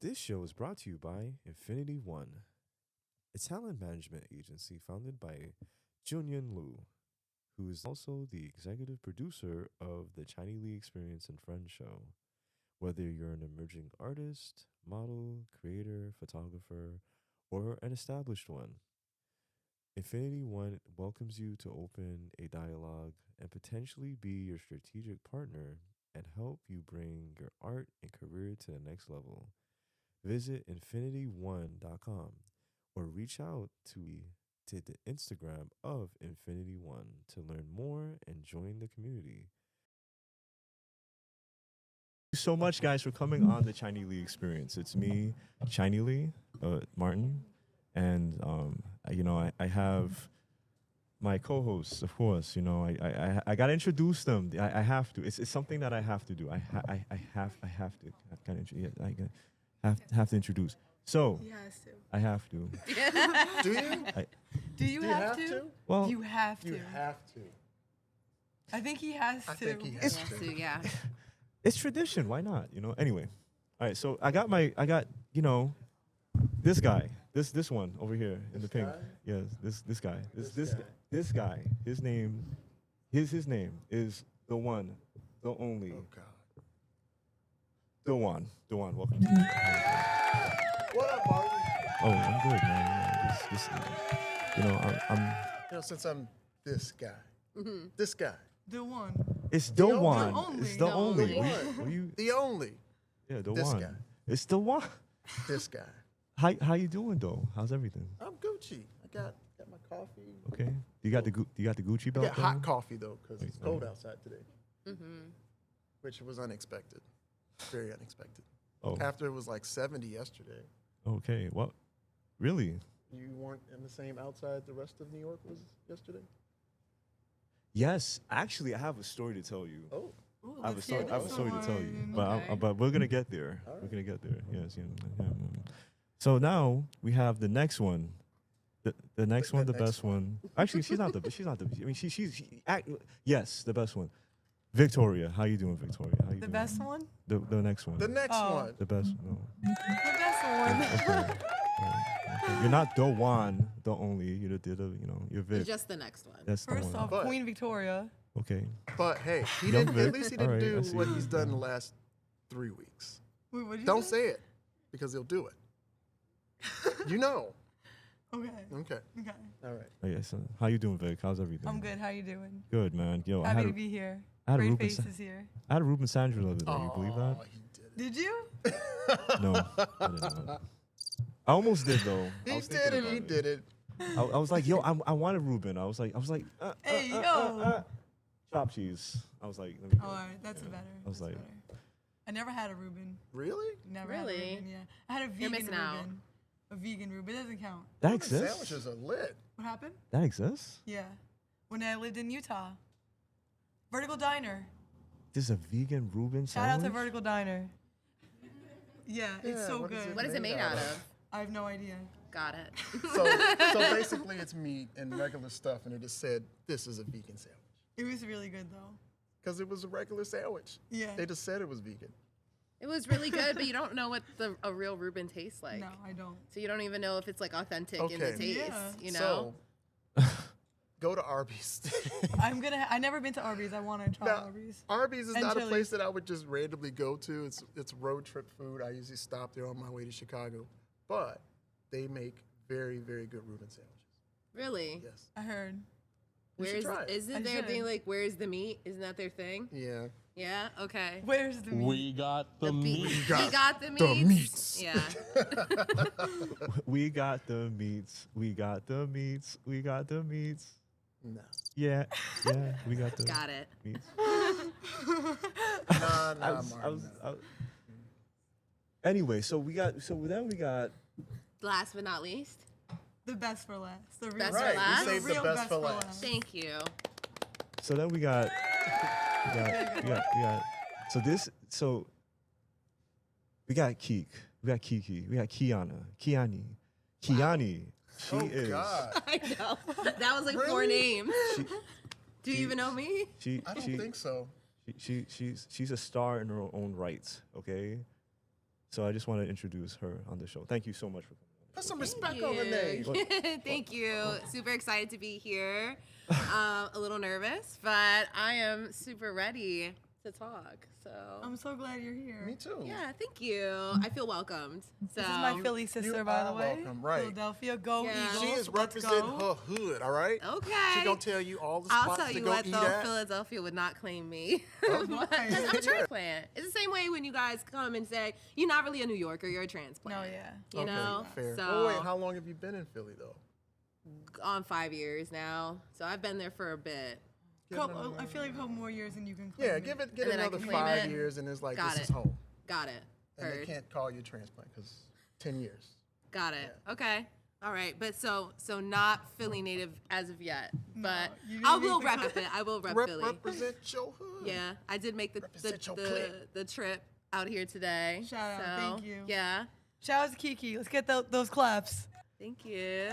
This show is brought to you by Infinity One, a talent management agency founded by Junyan who is also the executive producer of the Chineylee Experience and Friends show. Whether you're an emerging artist, model, creator, photographer, or an established one, Infinity One welcomes you to open a dialogue and potentially be your strategic partner and help you bring your art and career to the next level. Visit infinity1.com or reach out to the Instagram of Infinity One to learn more and join the community. Thank you so much, guys, for coming on the Chineylee Experience. It's me, Chineylee Martin, and I have my co-hosts, of course. I gotta introduce them. I have to. It's something that I have to do. I have to. Have to introduce. So He has to. I have to. Do you? Do you have to? Well, You have to. You have to. I think he has to. I think he has Yes, to. so, yeah. it's tradition. Why not? Anyway. All right. So I got this guy. This one over here in the pink. guy? Yes. This guy. This guy. This guy. His name is the one, the only, Oh God. Dewan. Dewan, welcome. To What up, Martin? Oh, I'm good, man. I'm. Since I'm this guy, this guy, The one. It's The only- Dewan. the only. It's the The only. only. What you? the only, Yeah, This Dewan. guy. It's Dewan. this guy. How you doing though? How's everything? I'm Gucci. I got my coffee. Okay. You got the Gucci I belt? got hot though? coffee though, because it's Wait, cold okay. outside today, which was unexpected, very unexpected. Oh. After it was like 70 yesterday. Okay. What? Really? You weren't in the same outside the rest of New York was yesterday? Yes. Actually, I have a story to tell you. Oh, Ooh, I have a let's story. hear I have a this story to tell you, one. but Okay. but we're gonna get there. All We're right. gonna get there. Yes. So now we have the next one. The next one, the next best one. Actually, she's not the. I mean, yes, the best one. Victoria, how you doing, Victoria? How you The doing? best one? The next one. the next Oh. one. The best. No. The best one. Okay. Okay. You're not the one, the only. You're you're Vic. It's just the next one. That's the First one. off, But- Queen Victoria. Okay. But hey, he Young didn't. Vic. At least he All didn't right, I do see what you. he's done the last 3 weeks. Wait, what did you Don't say? say it, because he'll do it. You know. Okay. Okay. Okay. All right. Oh, yeah, so how you doing, Vic? How's everything? I'm good. How you doing? Good, man. Yo, Happy to be here. I had a Great Ruben faces here. I had a Ruben Sandra the other day. You believe that? Oh, he did it. Did you? No, I did not. I almost did though. I He was did thinking it. about He did it. I was like, yo, I wanted Ruben. I was like, Hey, yo. chopped cheese. I was like, let me go. All right, that's better. I was That's like- better. I never had a Reuben. Really? Never had a Really? Reuben, yeah. I had a vegan missing out. Reuben. A vegan Reuben. It doesn't count. That The exists. sandwiches are lit. What happened? That exists. Yeah. When I lived in Utah. Vertical Diner. There's a vegan Reuben Shout out to sandwich. Vertical Diner. Yeah, it's Yeah, so what is good. What is it made out of? I have no idea. Got it. So basically, it's meat and regular stuff, and it just said this is a vegan sandwich It was really good though. because it was a regular sandwich. Yeah. They just said it was vegan. It was really good, but you don't know what a real Reuben tastes like. No, I don't. So you don't even know if it's like authentic in the Okay. taste, Yeah. you know? So go to Arby's. I never been to Arby's. I want to try Now, Arby's. Arby's is And not a Chili's. place that I would just randomly go to. It's road trip food. I usually stop there on my way to Chicago, but they make very, very good Reuben sandwiches. Really? Yes. I heard. You should Where's try it. isn't I their thing should. like where's the meat? Isn't that their thing? Yeah. Yeah? Okay. Where's the meat? We got the meat. meat. We got the the meats. meats. Yeah. We got the meats. We got the meats. We got the meats. No. Yeah, we got the Got it. meats. Nah, I nah, was- Martin. Anyway, so then we got Last but not least. The best for last. The real Best for Right. last? We saved the real best for last. Thank you. so then we got so we got Keek, we got Kiki, we got Kiani. She Oh is God. I know. That was like 4 Really? names. Do you even know me? she I don't she, think so. she's a star in her own right. Okay, So I just want to introduce her on the show. Thank you so much for coming. Put some Thank respect on the you. name. Thank you. Super excited to be here. A little nervous, but I am super ready to talk. So I'm so glad you're here. Me too. yeah, thank you. I feel welcomed. So This is my Philly sister, you by the are way. welcome, right. Philadelphia, go Yeah. Eagles. She is Let's representing go. her hood, all right? Okay. She gonna tell you all the I'll spots tell to you go what eat though, at. Philadelphia would not claim me. Oh, Because I'm a transplant. It's the same way when you guys come and say you're not really a New Yorker, you're a transplant. No, yeah. You know. fair. So Well, wait, how long have you been in Philly though? on 5 years now, so I've been there for a bit. I feel like a couple more years and you can claim Yeah, it. give it And then I another can claim 5 it. years, and it's like Got this it. is home, Got it. and they Heard. can't call you transplant because 10 years. Got it. Okay. All right. But so not Philly native as of yet. But you didn't I make will the rep cut. it. I will rep Philly. Represent your hood. Yeah, I did make Represent your clique. the trip out here today. Shout out, So, thank you. Yeah. Shout out to Kiki. Let's get those claps. Thank you.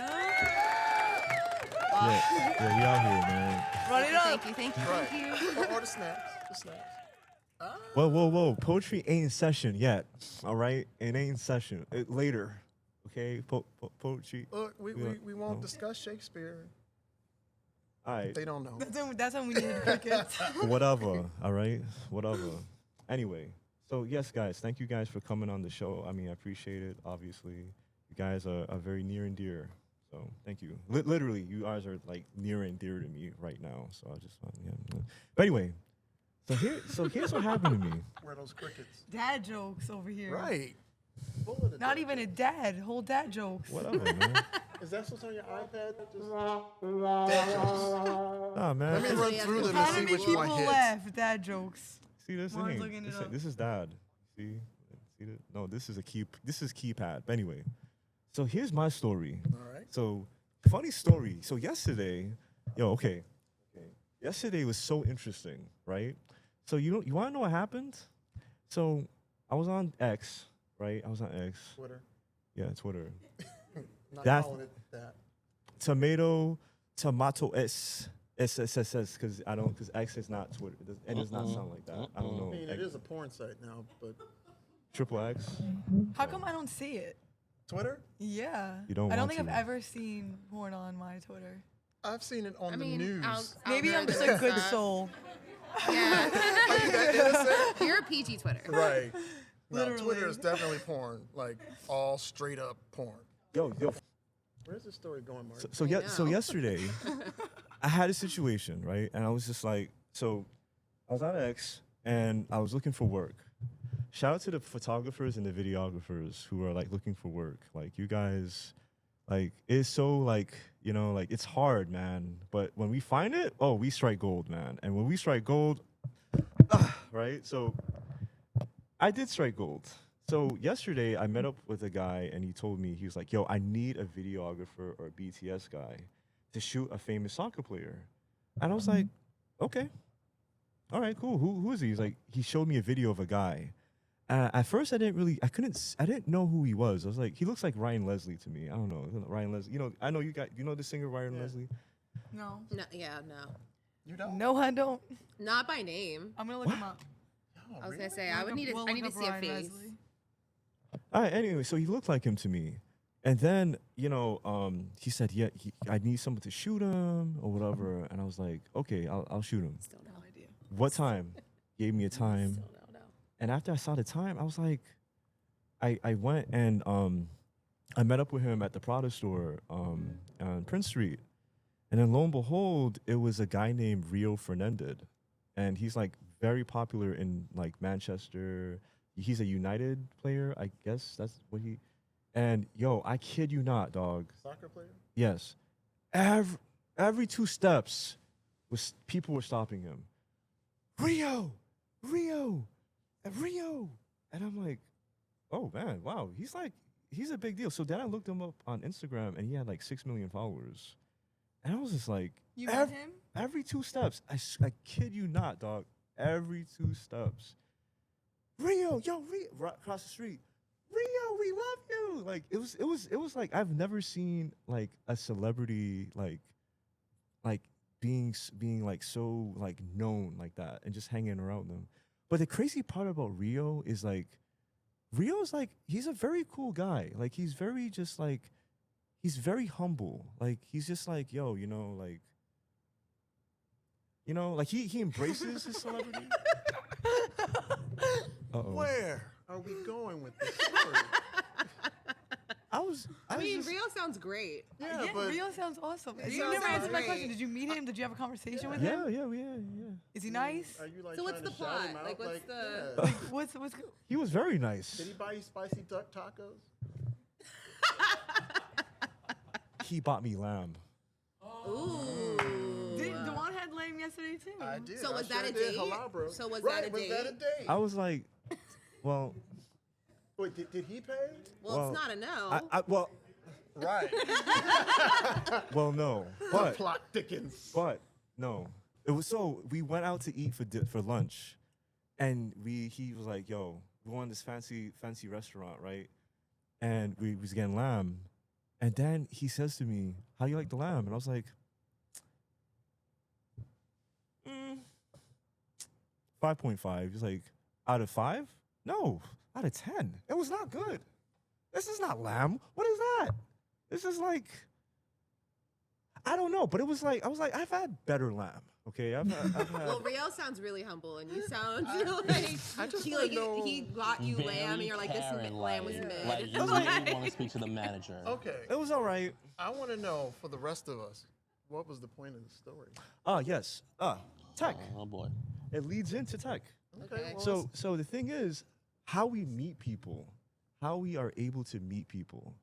Yeah, we out here, man. Run it up. Thank you. Thank you. Right. Thank you. Or the snaps. The snaps. Whoa. Poetry ain't in session yet. All right, it ain't in session. Later, okay. Poetry. Look, we won't No. discuss Shakespeare. All right. They don't know. That's when we need crickets. Whatever. All right. Whatever. Anyway, so yes, guys, thank you guys for coming on the show. I mean, I appreciate it. Obviously, you guys are very near and dear. So thank you. Literally, you guys are like near and dear to me right now. So I just want, yeah. But anyway, here's what happened to me. Where are those crickets? Dad jokes over here. Right. Full of the Not damn- even a dad. Whole dad jokes. Whatever, man. Is that what's on your iPad? Just... Nah, man. Let me run through them How and see many which people one hits. laugh? Dad jokes. See this Mark's thing? looking it up. This is dad. See that? No, this is keypad. But anyway, so here's my story. All right. So funny story. So yesterday, okay. Yesterday was so interesting, right? So you want to know what happened? So I was on X, right? I was on X. Twitter. Yeah, Twitter. Not That- calling it that. Tomato S because X is not Twitter. It does not sound like that. I don't know. I mean, it is a porn site now, but Triple X. How come I don't see it? Twitter? Yeah. You don't I don't want think to. I've ever seen porn on my Twitter. I've seen it on I the mean, news. Maybe I'm just a good soul. Yeah. Are you that innocent? You're a PG Twitter. Right. No, Literally. Twitter is definitely porn, like all straight up porn. Yo. Where's this story going, Mark? So know. yesterday, I had a situation, right? And I was just like, so I was on X and I was looking for work. Shout out to the photographers and the videographers who are like looking for work. Like you guys, like it's so like, like it's hard, man. But when we find it, oh, we strike gold, man. And when we strike gold, right? So I did strike gold. So yesterday I met up with a guy and he told me, he was like, yo, I need a videographer or a BTS guy to shoot a famous soccer player. And I was like, okay. All right, cool. Who is he? He's like, he showed me a video of a guy. At first I didn't know who he was. I was like, he looks like Ryan Leslie to me. I don't know. Ryan Leslie. I know you know the singer Ryan Leslie? No. No, yeah, no. You don't? No, I don't. Not by name. I'm gonna look him up. Oh, I was really? gonna say I would need We'll I need look to up see a Ryan face. Leslie. All right, anyway, so he looked like him to me. And then, he said, yeah, I need someone to shoot him or whatever. And I was like, okay, I'll shoot him. Still no. No idea. What time? Gave me a time. Still no. And after I saw the time, I was like, I went and I met up with him at the Prada store on Prince Street. And then lo and behold, it was a guy named Rio Fernandez. And he's like very popular in like Manchester. He's a United player, I guess that's what he. And yo, I kid you not, dog. Soccer player? Yes, every 2 steps, people were stopping him. Rio, and I'm like, oh man, wow, he's a big deal. So then I looked him up on Instagram, and he had like 6 million followers, and I was just like, You met him? every 2 steps, I kid you not, dog. Every 2 steps. Rio, right across the street. Rio, we love you. Like it was like I've never seen like a celebrity like being like so like known like that and just hanging around them. But the crazy part about Rio is like Rio's like, he's a very cool guy. Like, he's very just like, he's very humble. Like, he's just like, yo, like he embraces his celebrity. Uh-oh. Where are we going with this story? I mean, just- Rio sounds great. Yeah, Yeah, but Rio sounds awesome. It You sounds never answered my great. question. Did you meet him? Did you have a conversation with him? Yeah. Is he nice? are you like So what's trying the to shout plot? him out? Like, what's the- yeah. What's He was very nice. Did he buy you spicy duck tacos? He bought me lamb. Ooh. Dewan had lamb yesterday too. I did. So I was that sure a did. date? Halal, bro. So was right, that a was that a date? date? I was like, well, Wait, did he pay? Well, it's not a no. well, Right. well, no, The but plot thickens. no. It was so we went out to eat for lunch, and he was like, yo, we went to this fancy restaurant, right? And we was getting lamb, and then he says to me, how do you like the lamb? And I was like, 5.5. He's like, out of 5? No, out of 10. It was not good. This is not lamb. What is that? This is like, I don't know, but it was like, I was like, I've had better lamb. Okay, I've had Well, Rio sounds really humble, and you sound like I just he, wanna like know- he got you lamb, and you're like, this lamb was mid. Like, you really want to speak to the manager. Okay. it was all right. I want to know for the rest of us, what was the point of the story? Yes. Tech. Oh boy. It leads into tech. Okay. well, So the thing is, how we meet people, how we are able to meet people,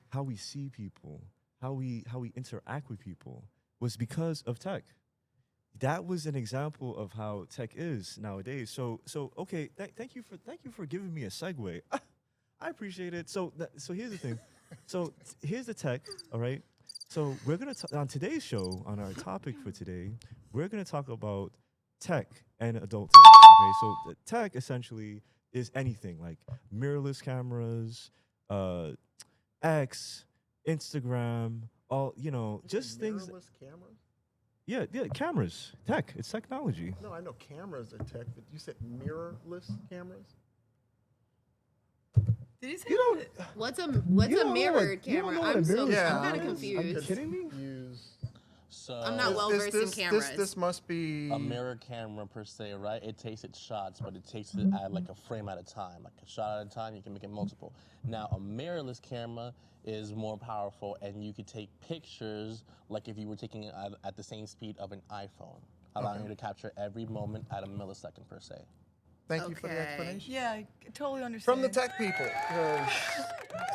how we see people, how we interact with people was because of tech. That was an example of how tech is nowadays. So okay, thank you for giving me a segue. I appreciate it. So here's the thing. So here's the tech. All right. So we're gonna on today's show, on our topic for today, we're gonna talk about tech and adulting. Okay. So the tech essentially is anything like mirrorless cameras, X, Instagram, all just things. Mirrorless cameras? Yeah, cameras, tech. It's technology. No, I know cameras are tech, but you said mirrorless cameras? Did he say You don't. What's You a don't know what- mirrored you don't camera? know what a I'm so mirrorless I'm kind of camera is? Are you confused. kidding me? Use. So I'm not well versed in cameras. This must be a mirror camera per se, right? It takes its shots, but it takes it at like a frame at a time. Like a shot at a time, you can make it multiple. Now, a mirrorless camera is more powerful, and you could take pictures like if you were taking it at the same speed of an iPhone, allowing you to capture every moment at a millisecond per se. Thank you for the Okay. explanation. Yeah, I totally understand. From the tech people, because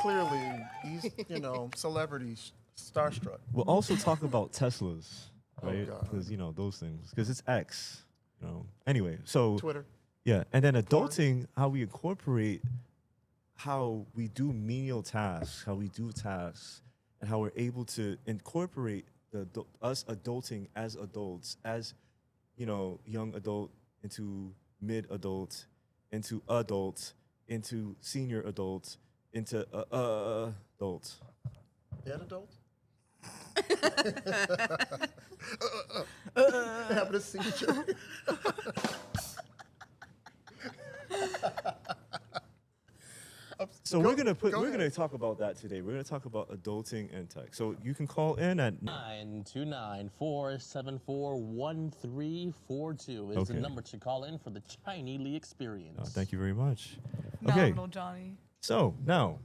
clearly these, celebrities starstruck. We'll also talk about Teslas, Oh, right? God. Because those things. Because it's X. Anyway, so Twitter. yeah, and then adulting, how we incorporate how we do menial tasks, how we do tasks, and how we're able to incorporate us adulting as adults, as young adult into mid adult, into adult, into senior adult, into adult. Dead adults? Having a seizure. So Go- we're go gonna ahead. talk about that today. We're gonna talk about adulting and tech. So you can call in at 929-474-1342 is Okay. the number to call in for the Chineylee experience. thank you very much. Okay, Phenomenal, Johnny. so now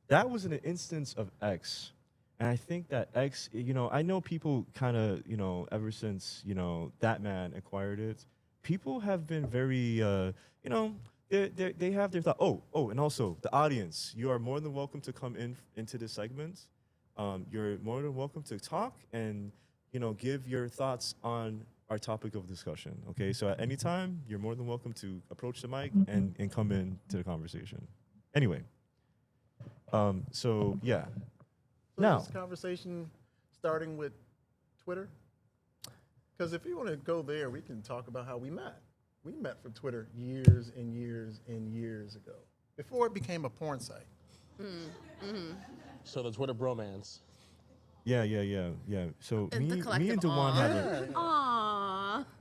that was an instance of X, and I think that X, I know people kind of, ever since that man acquired it, people have been very, they have their thought. Oh, and also the audience, you are more than welcome to come into this segment. You're more than welcome to talk and give your thoughts on our topic of discussion. Okay, so at any time, you're more than welcome to approach the mic and come in to the conversation. Anyway, so yeah. So Now, this conversation starting with Twitter? Because if you want to go there, we can talk about how we met. We met from Twitter years and years and years ago, before it became a porn site. So the Twitter bromance. yeah. So The me collective and Dewan aw. have a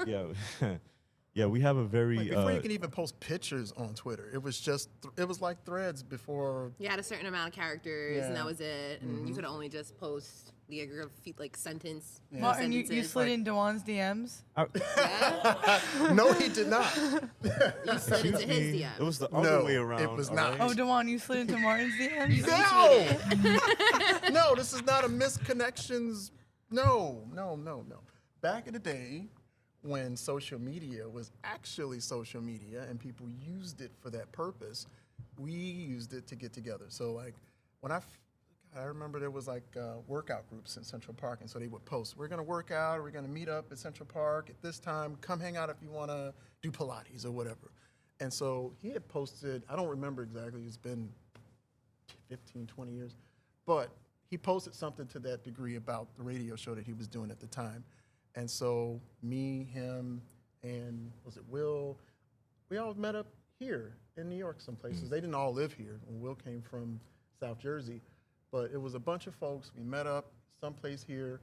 Aww. yeah, Yeah, we have a very Like before you can even post pictures on Twitter, it was just it was like Threads before. You had a certain amount of characters, and Yeah. that was it. And you could only just post like sentence. Martin, you sentences. slid in Dewan's DMs. No, he did not. You slid into his me, DM. it was the No, other way around. it was all not. Oh, Dewan, you slid into Martin's DMs. No, no, this is not a misconnections. No. Back in the day, when social media was actually social media and people used it for that purpose, we used it to get together. So like when I remember there was like workout groups in Central Park, and so they would post, we're gonna work out, we're gonna meet up at Central Park at this time, come hang out if you wanna do Pilates or whatever. And so he had posted, I don't remember exactly, it's been 15, 20 years, but he posted something to that degree about the radio show that he was doing at the time. And so me, him, and was it Will, we all met up here in New York some places. They didn't all live here. Will came from South Jersey, but it was a bunch of folks. We met up someplace here,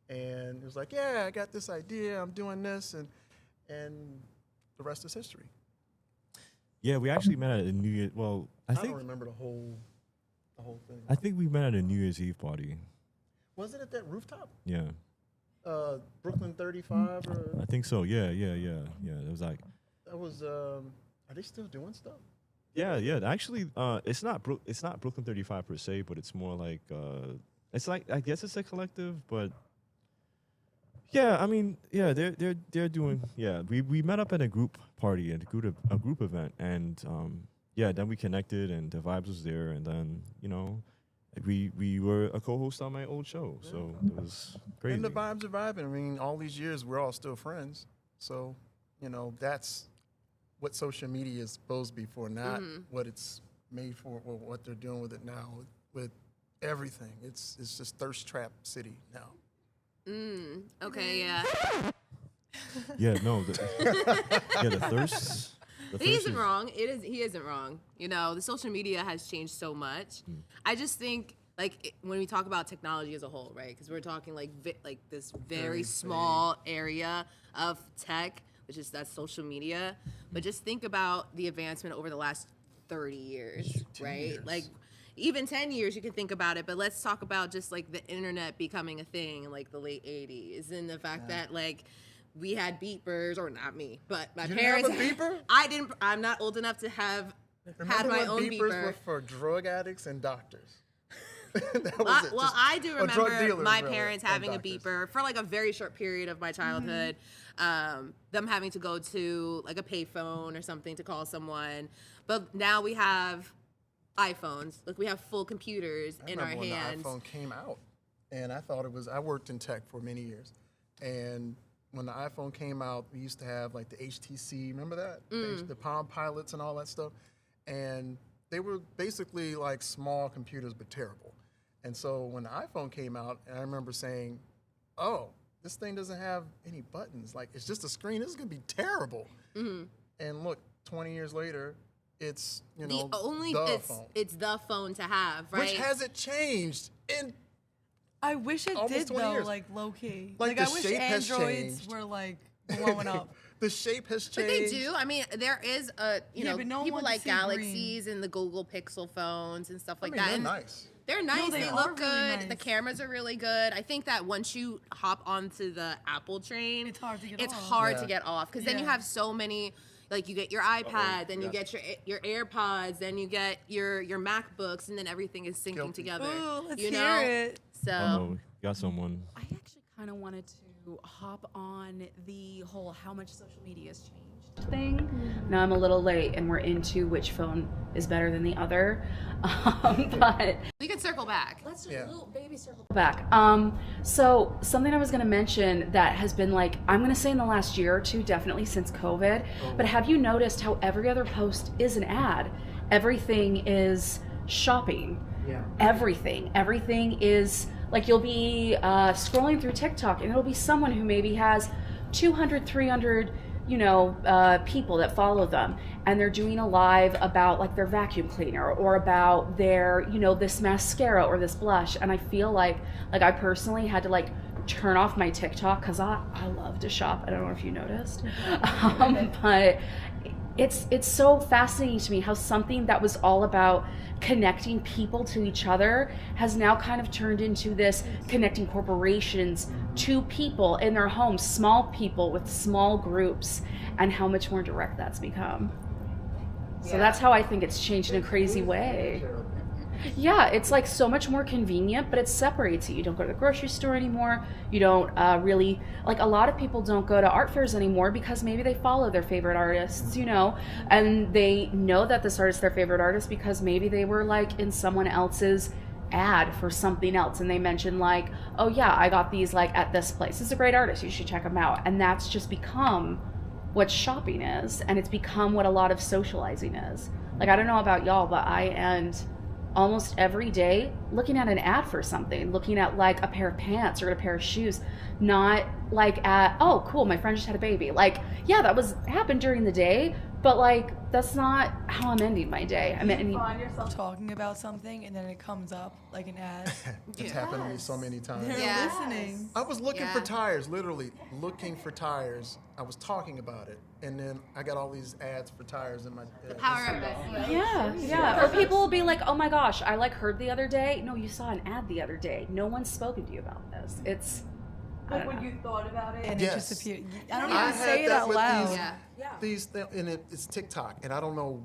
and it was like, yeah, I got this idea, I'm doing this, and the rest is history. Yeah, we actually met at a New Year. Well, I don't think remember the whole thing. I think we met at a New Year's Eve party. Was it at that rooftop? Yeah, Brooklyn 35 or I think so. Yeah. It was like, that was are they still doing stuff? yeah. Actually, it's not Brooklyn 35 per se, but it's more like it's like, I guess it's a collective, but yeah, I mean, yeah, they're doing, yeah. We met up at a group party, at a group event, and yeah, then we connected, and the vibes was there, and then we were a co-host on my old show, so it was crazy. And the vibes are vibing. I mean, all these years we're all still friends. So, that's what social media is supposed to be for, not what it's made for, or what they're doing with it now, with everything. It's just thirst trap city now. Okay, yeah. Yeah, no, the thirst. The He thirst isn't is- wrong. He isn't wrong. The social media has changed so much. I just think, when we talk about technology as a whole, right? Because we're talking like this very small area of tech, that's social media. But just think about the advancement over the last 30 years, 10 right? years. Like, even 10 years, you can think about it. But let's talk about just like the internet becoming a thing in like the late 80s, and the fact that like we had beepers, or not me, but my You didn't parents. have a beeper? I didn't. I'm not old enough to have had Remember my when own beepers beeper. were for drug addicts and doctors? That was Well, it. well, Just- I do or drug remember dealers, my really, parents and having a doctors. beeper for like a very short period of my childhood. Them having to go to like a payphone or something to call someone. But now we have iPhones. Like, we have full computers I in our remember when hands. the iPhone came out, and I thought it was. I worked in tech for many years, and when the iPhone came out, we used to have like the HTC. Remember that? The Palm Pilots and all that stuff, and they were basically like small computers but terrible. And so when the iPhone came out, I remember saying, "Oh, this thing doesn't have any buttons. Like, it's just a screen. This is gonna be terrible." And look, 20 years later, it's The only the phone. it's the phone to have, right? Which hasn't changed in I wish it Almost did 20 though, years. like low key. Like, I the wish shape has Androids changed. were like blowing up. the shape has But changed. they do. I mean, there is a Yeah, but no one people wants to like see Galaxies and the Google Pixel phones and stuff like I mean, that. they're And nice. they're nice. they They are look really good. nice. The cameras are really good. I think that once you hop onto the Apple train, It's hard to get it's off. hard Yeah. to get off, because then you Yeah. have so many. Like, you get your iPad, then you get your AirPods, then you get your MacBooks, and then everything is syncing Guilty. together. Ooh, let's you hear know? it. So Oh, got someone. I actually kind of wanted to hop on the whole how much social media has changed thing. Now I'm a little late and we're into which phone is better than the other. But we can circle back. let's do Yeah. a little baby circle back. So something I was going to mention that has been like, I'm going to say in the last year or two, definitely since COVID, but have you noticed how every other post is an ad? Everything is shopping. Yeah. Everything is like, you'll be scrolling through TikTok and it'll be someone who maybe has 200, 300, people that follow them, and they're doing a live about like their vacuum cleaner or about their, this mascara or this blush. And I feel like I personally had to like turn off my TikTok because I love to shop. I don't know if you noticed, but it's so fascinating to me how something that was all about connecting people to each other has now kind of turned into this connecting corporations to people in their homes, small people with small groups, and how much more direct that's become. So that's how I think it's changed in a crazy way. Yeah, it's like so much more convenient, but it separates you. You don't go to the grocery store anymore. You don't really, like a lot of people don't go to art fairs anymore because maybe they follow their favorite artists, you know, and they know that this artist is their favorite artist because maybe they were like in someone else's ad for something else and they mentioned like, oh yeah, I got these like at this place. This is a great artist. You should check them out. And that's just become what shopping is, and it's become what a lot of socializing is. Like, I don't know about y'all, but I end almost every day looking at an ad for something, looking at like a pair of pants or a pair of shoes, not like at, oh cool, my friend just had a baby. Like, yeah, that happened during the day, but like that's not how I'm ending my day. I'm ending. You find yourself talking about something and then it comes up like an ad. It's happened to me so many times. They're Yeah. listening. I was looking for tires, literally looking for tires. I was talking about it, and then I got all these ads for tires in my. Power of SEO. Yeah. Or people will be like, oh my gosh, I like heard the other day. No, you saw an ad the other day. No one's spoken to you about this. It's Like when you thought about it and Yes. it just appeared. I don't I even had say it that out with loud. these and it's TikTok, and I don't know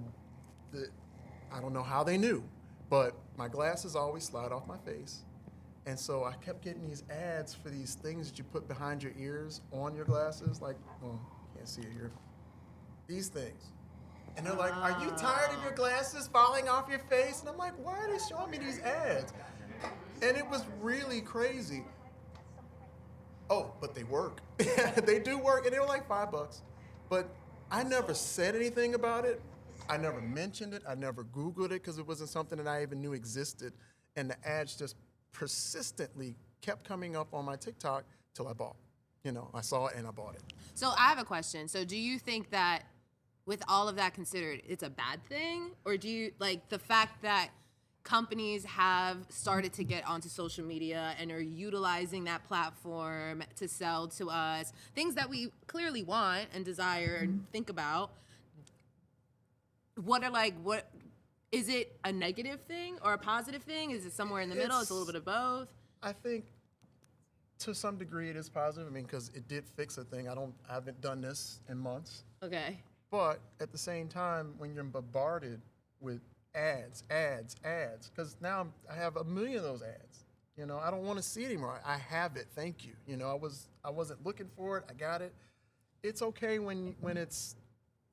how they knew, but my glasses always slide off my face, and so I kept getting these ads for these things that you put behind your ears on your glasses, like, well, can't see it here, these things, and they're like, are you tired of your glasses falling off your face? And I'm like, why are they showing me these ads? And it was really crazy. Oh, but they work. They do work, and they were like $5. But I never said anything about it. I never mentioned it. I never Googled it because it wasn't something that I even knew existed. And the ads just persistently kept coming up on my TikTok till I bought. You know, I saw it and I bought it. So I have a question. So do you think that with all of that considered, it's a bad thing? Or do you like the fact that companies have started to get onto social media and are utilizing that platform to sell to us things that we clearly want and desire and think about? What is it a negative thing or a positive thing? Is it somewhere in the middle? It's a little bit of both. I think to some degree it is positive. I mean, because it did fix a thing. I haven't done this in months. Okay. But at the same time, when you're bombarded with ads, because now I have a million of those ads. You know, I don't want to see it anymore. I have it. Thank you. You know, I wasn't looking for it. I got it. It's okay when it's,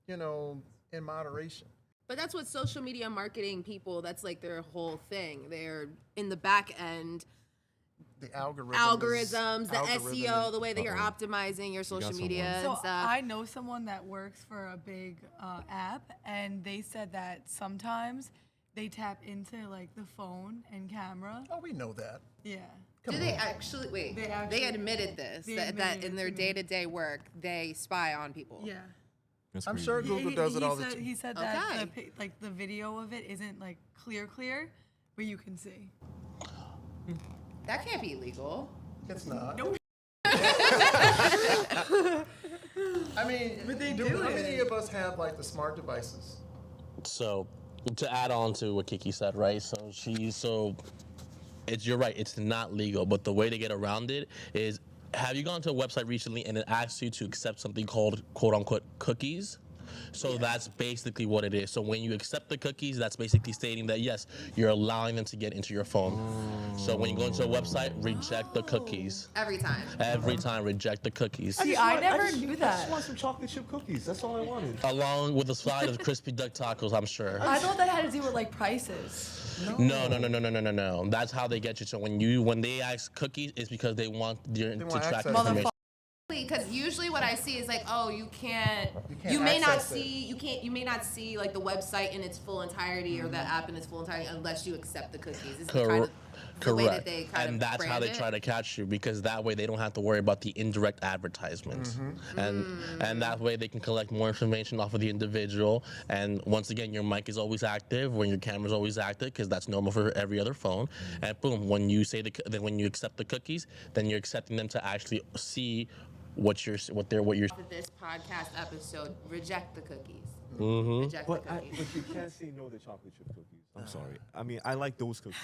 you know, in moderation. But that's what social media marketing people, that's like their whole thing. They're in the back end. The algorithms, The SEO, the way that you're optimizing your social media So and stuff. I know someone that works for a big app, and they said that sometimes they tap into like the phone and camera. Oh, we know that. Yeah. Do they actually, wait, they admitted this, that in their day-to-day work, they spy on people. Yeah. That's I'm crazy. sure Google does it all the time. He said that Okay. the video of it isn't like clear, but you can see. That can't be illegal. It's not. No. I mean, But they how do it. many of us have like the smart devices? So, to add on to what Kiki said, right? You're right. It's not legal, but the way to get around it is, have you gone to a website recently and it asks you to accept something called quote unquote cookies? So that's basically what it is. So when you accept the cookies, that's basically stating that yes, you're allowing them to get into your phone. So when you go into a website, reject the cookies. Every time. Every time, reject the cookies. See, I never knew I just that. want some chocolate chip cookies. That's all I wanted. Along with a side of crispy duck tacos, I'm sure. I thought that had to do with like prices. No. That's how they get you. So when they ask cookies, it's because they want to track access. information. exactly, because usually what I see is like, oh, you can't You may not access it. see, you may not see like the website in its full entirety or the app in its full entirety unless you accept the cookies. It's kind of the way that Correct. they kind And of that's how brand they try to catch you, because that way they don't have to worry about the indirect advertisements. And that way they can collect more information off of the individual. And once again, your mic is always active when your camera's always active, because that's normal for every other phone. And boom, when you say then when you accept the cookies, then you're accepting them to actually see what you're. For this podcast episode, reject the cookies. Reject But, the cookies. but you can't say no to chocolate chip cookies. I'm sorry. I mean, I like those cookies.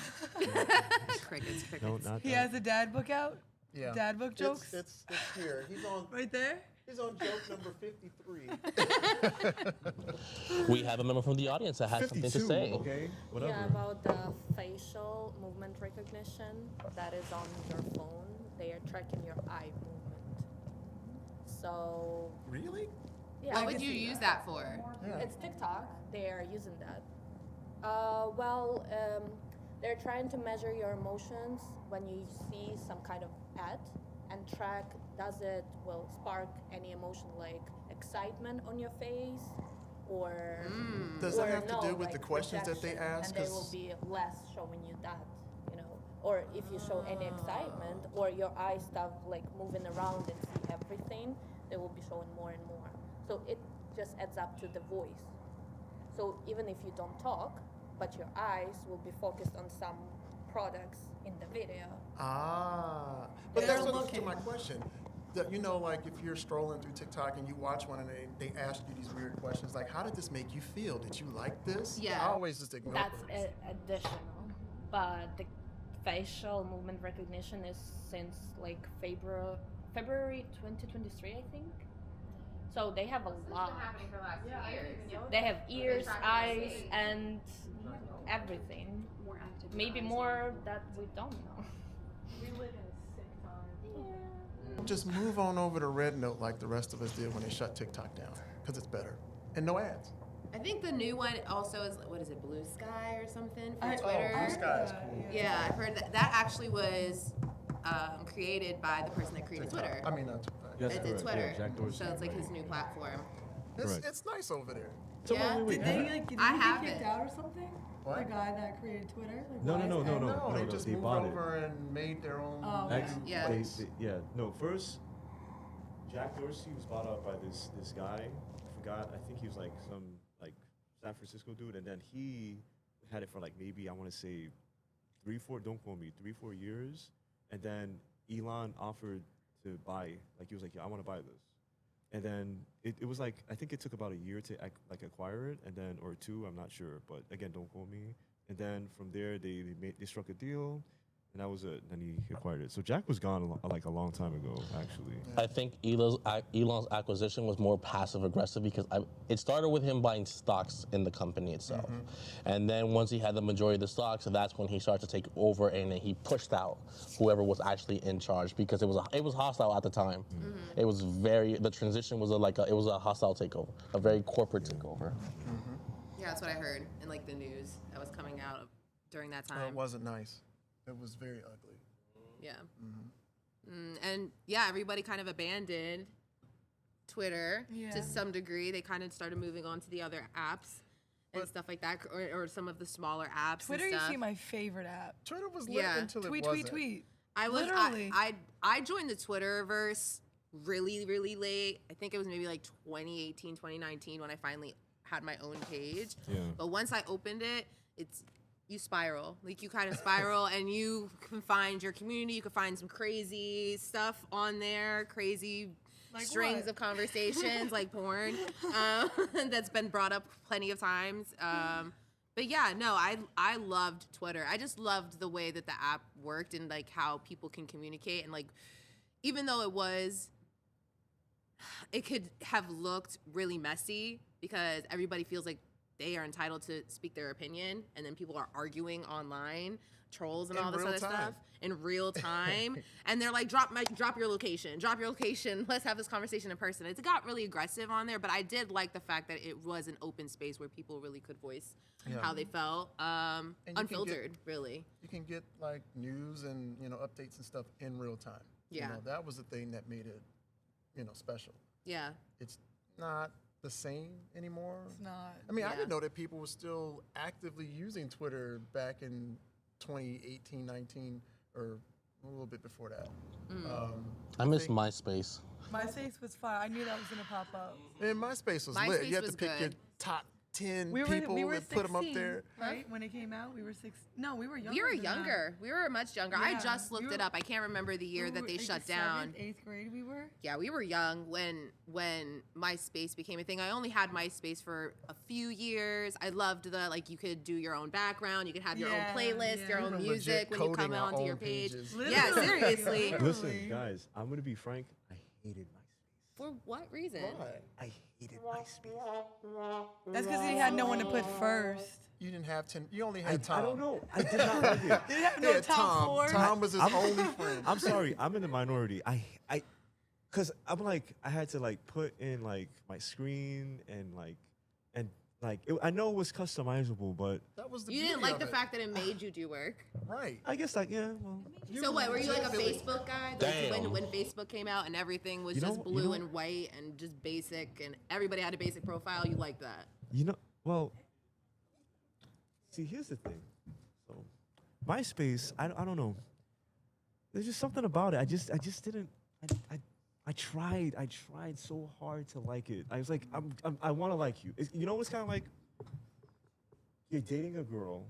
Crickets. No, not He that. has a dad book out. Yeah. Dad book jokes. It's here. He's on Right there. joke number 53. We have a member from the audience that has something to 52, say. okay? Whatever. Yeah, about the facial movement recognition that is on your phone. They are tracking your eye movement. So, Really? yeah. What would you use that for? Yeah. It's TikTok. They are using that. They're trying to measure your emotions when you see some kind of ad and track will spark any emotion like excitement on your face or Does or that have to no, do with like the questions that they rejection, ask? and they will 'Cause- be less showing you that, or if you show any excitement or your eyes start like moving around and see everything, they will be showing more and more. So it just adds up to the voice. So even if you don't talk, but your eyes will be focused on some products in the video. But They're that's what to looking. my question. Like if you're scrolling through TikTok and you watch one and they ask you these weird questions, like, how did this make you feel? Did you like this? Yeah. I always just ignore That's those. additional. But the facial movement recognition is since like February 2023, I think. So they have a lot. For the last 2 years. They have ears, eyes, and everything. More active. Maybe more that we don't know. We live in a sick time. Just move on over to Red Note like the rest of us did when they shut TikTok down, because it's better. And no ads. I think the new one also is, what is it, Blue Sky or something for I- Twitter? Blue Sky is cool. Yeah, I've heard that. That actually was created by the person that created Twitter. I mean, that's That's It's correct. Twitter. Yeah, Jack Dorsey. So it's like his new platform. Correct. it's nice over there. So Yeah. wait, Did they like? Did I he have get kicked it. out or something? What? The guy that created Twitter. Like, No, why no, is no, that- No, they no, just they moved bought it. over and made their own. Oh, new okay. Yeah. place. No, first, Jack Dorsey was bought out by this guy. I forgot. I think he was like some like San Francisco dude, and then he had it for like maybe I want to say 3-4. Don't quote me. 3-4 years, and then Elon offered to buy. Like he was like, yeah, I want to buy this. And then it was like, I think it took about a year to acquire it, and then, or 2, I'm not sure, but again, don't quote me. And then from there, they struck a deal, and that was it. Then he acquired it. So Jack was gone like a long time ago, actually. I think Elon's acquisition was more passive aggressive, because it started with him buying stocks in the company itself. And then once he had the majority of the stocks, that's when he started to take over, and then he pushed out whoever was actually in charge, because it was hostile at the time. It was the transition was it was a hostile takeover, a very corporate takeover. Yeah, that's what I heard in like the news that was coming out during that time. It wasn't nice. It was very ugly. Yeah. And yeah, everybody kind of abandoned Twitter Yeah. to some degree. They kind of started moving on to the other apps and stuff like that, or some of the smaller apps. Twitter and used stuff. to be my favorite app. Twitter was Yeah. lit until Tweet, it wasn't. tweet. I was Literally. I joined the Twitterverse really, really late. I think it was maybe like 2018, 2019 when I finally had my own page. Yeah. But once I opened it, you spiral. Like you kind of spiral and you can find your community. You can find some crazy stuff on there, crazy Like strings what? of conversations like porn that's been brought up plenty of times. But yeah, no, I loved Twitter. I just loved the way that the app worked and like how people can communicate, and like even though it could have looked really messy because everybody feels like they are entitled to speak their opinion, and then people are arguing online, trolls and In all this real other time. stuff in real time, and they're like, drop your location, let's have this conversation in person. It got really aggressive on there, but I did like the fact that it was an open space where people really could voice how they felt, you can unfiltered, really. You can get like news and updates and stuff in real time. Yeah. That was the thing that made it special. Yeah. It's not the same anymore. It's not. I mean, I Yeah. didn't know that people were still actively using Twitter back in 2018, 19, or a little bit before that. I miss think- MySpace. MySpace was fun. I knew that was gonna pop up. And MySpace was lit. MySpace You had to was pick your good. top 10 We people were and put them up 16, there. right? When it came out, we were six. No, we were younger. We were than that. younger. We were much younger. I Yeah, just looked you it were- up. I can't remember the year We that were they like shut the down. 7th, 8th grade. We were. Yeah, we were young when MySpace became a thing. I only had MySpace for a few years. I loved you could do your own background, you could have your Yeah, own playlist, yeah. your We own were music legit when you come coding our onto your own page. pages. Yeah, Literally. seriously. Listen, guys, I'm gonna be frank. I hated MySpace. For what reason? Why? I hated MySpace. That's because he had no one to put first. You didn't have 10. You only had Tom. I don't know. I did not like it. He didn't have no Yeah, top Tom. four. Tom was his only friend. I'm sorry. I'm in the minority. Cause I'm like, I had to like put in like my screen and I know it was customizable, but That was the You beauty didn't like of the it. fact that it made you do work. Right. I guess like yeah. Well, So what? Were you like a legitimately- Facebook guy? Like Damn. when Facebook came out and everything was You just know- blue you know- and white and just basic and everybody had a basic profile, you liked that? well. See, here's the thing. So, MySpace, I don't know. There's just something about it. I just didn't. I tried so hard to like it. I was like, I want to like you. You know, it's kind of like you're dating a girl,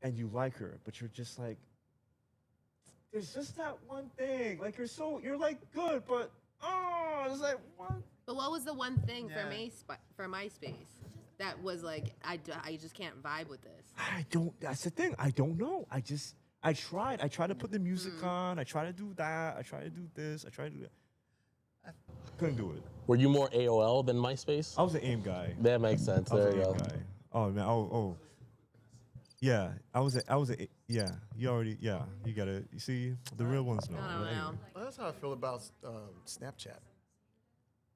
and you like her, but you're just like, there's just that one thing. Like you're like good, but there's like one. But what was the one thing Yeah. for MySpace that was like I just can't vibe with this? I don't. That's the thing. I don't know. I tried. I tried to put the music on. I tried to do that. I tried to do this. I tried to do that. Couldn't do it. Were you more AOL than MySpace? I was an AIM guy. That makes sense. I was There an you AIM go. guy. Oh man. Oh. Yeah. I was a. Yeah. You already. Yeah. You gotta. You see, the real ones know. I don't But know. anyway. Well, that's how I feel about Snapchat.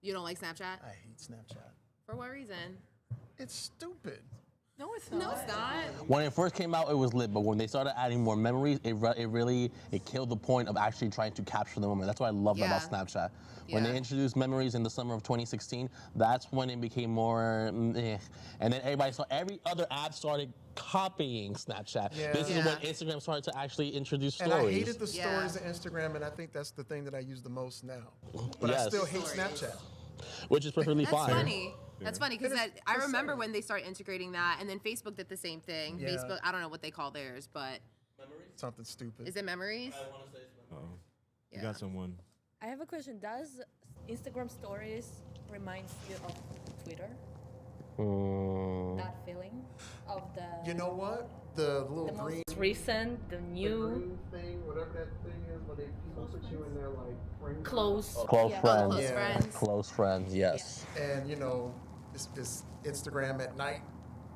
You don't like Snapchat? I hate Snapchat. For what reason? It's stupid. No, it's not. No, it's not. When it first came out, it was lit, but when they started adding more memories, it really killed the point of actually trying to capture the moment. That's what I love about Yeah. Snapchat. When Yeah. they introduced memories in the summer of 2016, that's when it became more, and then every other app started copying Snapchat. Yeah. This is when Yeah. Instagram started to actually introduce And stories. I hated the Yeah. stories on Instagram, and I think that's the thing that I use the most now. But I Yes. still hate Stories. Snapchat. which is perfectly That's fine. funny. That's funny because It is I the remember same. when they started integrating that, and then Facebook did the same thing. Yeah. Facebook, I don't know what they call theirs, but Something stupid. is it Memories? Oh. You Yeah. got someone. I have a question. Does Instagram stories remind you of Twitter? That feeling of the You know what? The little the green, most recent, the new green thing, whatever that thing is, when people put you in their like frame. close Close yeah. friends. Close Yeah. friends. Close friends, yes. And you know, it's Instagram at night,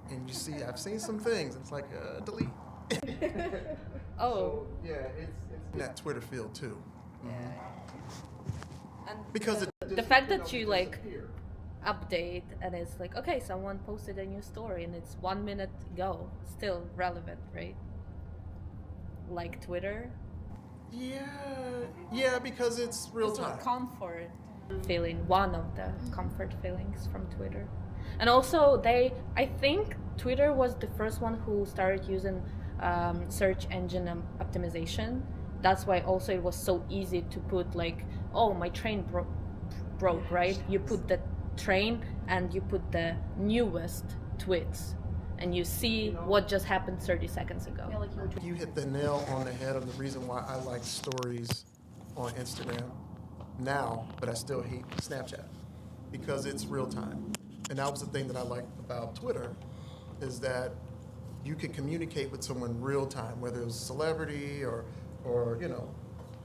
and you see, I've seen some things. It's like delete. Oh, Yeah, it's in that Twitter field too. and Because it the fact that you like update and it's like, okay, someone posted a new story and it's 1 minute ago, still relevant, right? Like Twitter. Yeah, because it's real It's a time. comfort feeling, one of the comfort feelings from Twitter. And also I think Twitter was the first one who started using search engine optimization. That's why also it was so easy to put like, oh, my train broke, right? You put the train and you put the newest tweets and you see what just happened 30 seconds ago. You hit the nail on the head of the reason why I like stories on Instagram now, but I still hate Snapchat because it's real time. And that was the thing that I liked about Twitter is that you can communicate with someone real time, whether it's a celebrity or you know,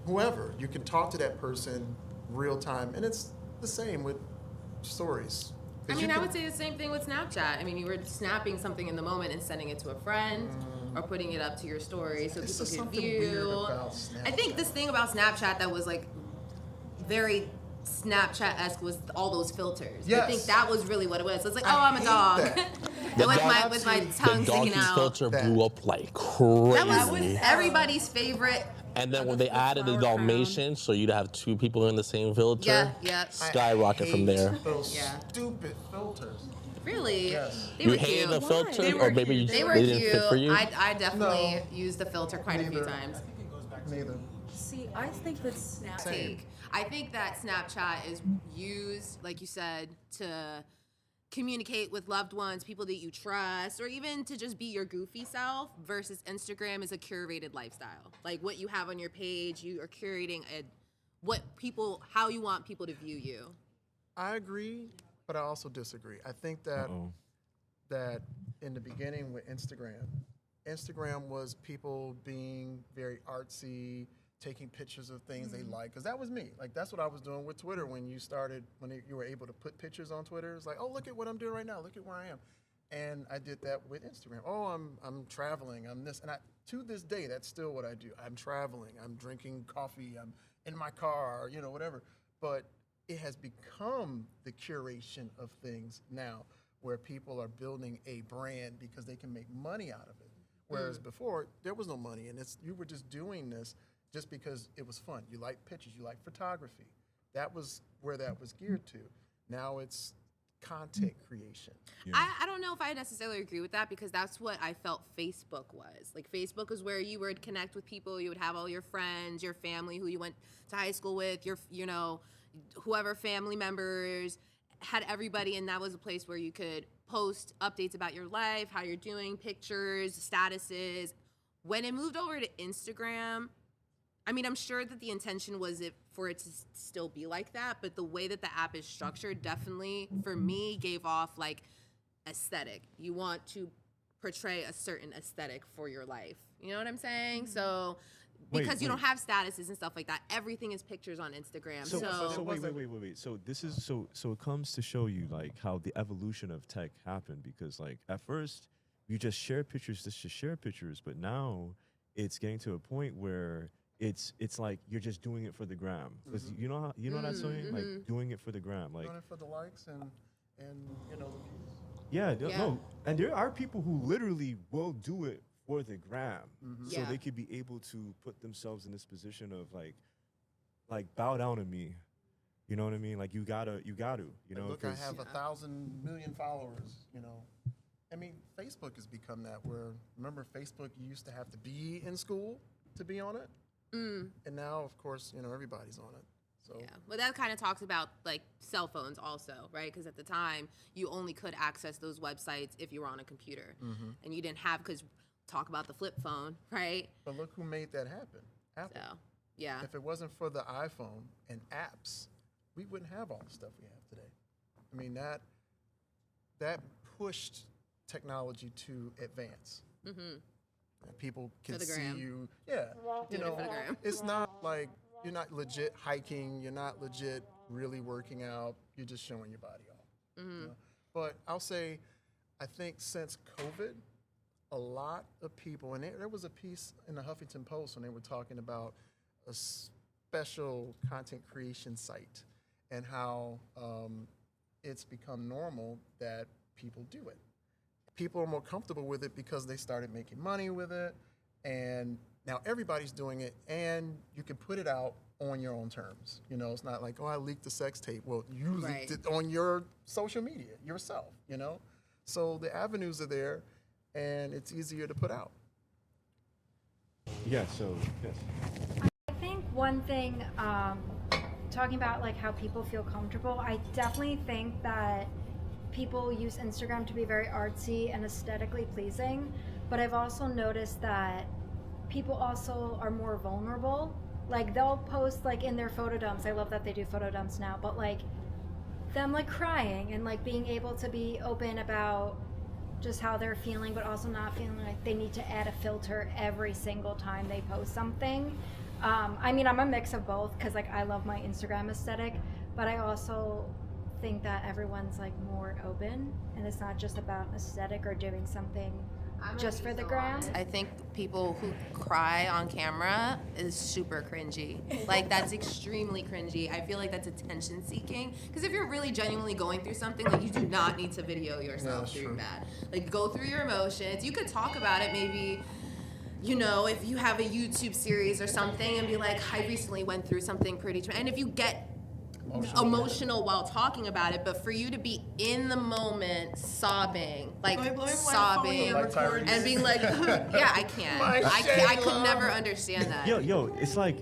whoever. You can talk to that person real time, and it's the same with stories. I 'Cause mean, you I can- would say the same thing with Snapchat. I mean, you were snapping something in the moment and sending it to a friend or putting it up to your story so There's people just could something view. weird about I think Snapchat. this thing about Snapchat that was like very Snapchat-esque was all those filters. I think Yes. that was really what it was. So it's like, I oh, I'm a hate dog. that. with my tongue The sticking donkey out. filter That- blew up like crazy. That was everybody's favorite. And then when they added the flower crown. Dalmatian, so you'd have two people in the same filter, Yeah. skyrocket from there. Those Yeah. stupid filters. Really? Yes. They You were hated cute. the filter, They or were maybe cute. you, They were didn't cute. fit for you? I definitely No. used the filter quite a few Neither. times. Neither. See, I think that Snap. Take. I think that Snapchat is used, like you said, to communicate with loved ones, people that you trust, or even to just be your goofy self, versus Instagram is a curated lifestyle. Like what you have on your page, you are curating how you want people to view you. I agree, but I also disagree. I think that that in the beginning with Instagram was people being very artsy, taking pictures of things they like, because that was me. Like that's what I was doing with Twitter when you were able to put pictures on Twitter. It's like, oh, look at what I'm doing right now. Look at where I am. And I did that with Instagram. Oh, I'm traveling. I'm this, and to this day, that's still what I do. I'm traveling. I'm drinking coffee. I'm in my car. Whatever. But it has become the curation of things now, where people are building a brand because they can make money out of it. Whereas before, there was no money, and you were just doing this just because it was fun. You like pictures, you like photography. That was where that was geared to. Now it's content creation. I don't know if I necessarily agree with that, because that's what I felt Facebook was. Like Facebook is where you would connect with people, you would have all your friends, your family who you went to high school with, your whoever family members, had everybody, and that was a place where you could post updates about your life, how you're doing, pictures, statuses. When it moved over to Instagram, I mean, I'm sure that the intention was for it to still be like that, but the way that the app is structured definitely, for me, gave off like aesthetic. You want to portray a certain aesthetic for your life. You know what I'm saying? So because you don't have statuses and stuff like that, everything is pictures on Instagram. So So wait. So this is so it comes to show you like how the evolution of tech happened, because like at first you just share pictures just to share pictures, but now it's getting to a point where it's like you're just doing it for the gram. Because you know that saying, like doing it for the gram, like Doing it for the likes and the views. yeah, Yeah. no, and there are people who literally will do it for the gram, so Yeah. they could be able to put themselves in this position of like bow down to me. You know what I mean? Like you gotta, you know. Look, I 'cause- have 1,000 million followers. I mean, Facebook has become that. Where remember, Facebook, you used to have to be in school to be on it, and now, of course, everybody's on it. So yeah, well, that kind of talks about like cell phones also, right? Because at the time, you only could access those websites if you were on a computer, and you didn't have, because talk about the flip phone, right? But look who made that happen. Apple. So, yeah. If it wasn't for the iPhone and apps, we wouldn't have all the stuff we have today. I mean, that pushed technology to advance. And people can the see gram. you. Yeah. Doing it for the gram. It's not like you're not legit hiking. You're not legit really working out. You're just showing your body off. But I'll say, I think since COVID, a lot of people, and there was a piece in the Huffington Post when they were talking about a special content creation site and how it's become normal that people do it. People are more comfortable with it because they started making money with it, and now everybody's doing it, and you can put it out on your own terms. It's not like, oh, I leaked the sex tape. Well, you leaked it on your social media yourself, So the avenues are there, and it's easier to put out. Yeah. So yes. I think one thing, talking about like how people feel comfortable, I definitely think that people use Instagram to be very artsy and aesthetically pleasing, but I've also noticed that people also are more vulnerable. Like they'll post like in their photo dumps, I love that they do photo dumps now, but like them like crying and like being able to be open about just how they're feeling, but also not feeling like they need to add a filter every single time they post something. I mean, I'm a mix of both, because like I love my Instagram aesthetic, but I also think that everyone's like more open, and it's not just about aesthetic or doing something just for the gram. I think people who cry on camera is super cringy. Like, that's extremely cringy. I feel like that's attention seeking. Because if you're really genuinely going through something, like, you do not need to video yourself doing that. Like, go through your emotions. You could talk about it maybe, you know, if you have a YouTube series or something and be like, I recently went through something pretty and if you get emotional while talking about it, but for you to be in the moment sobbing, like sobbing and being like, yeah, I can't. I could never understand that. Yo, it's like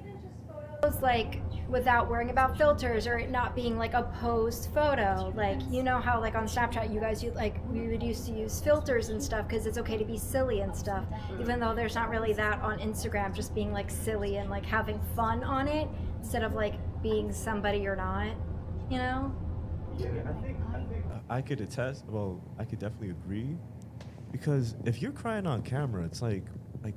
It's like without worrying about filters or it not being like a posed photo. Like, you know how like on Snapchat you guys we would used to use filters and stuff because it's okay to be silly and stuff, even though there's not really that on Instagram, just being like silly and like having fun on it instead of like being somebody you're not, you know? Yeah, I think I could attest. Well, I could definitely agree, because if you're crying on camera, it's like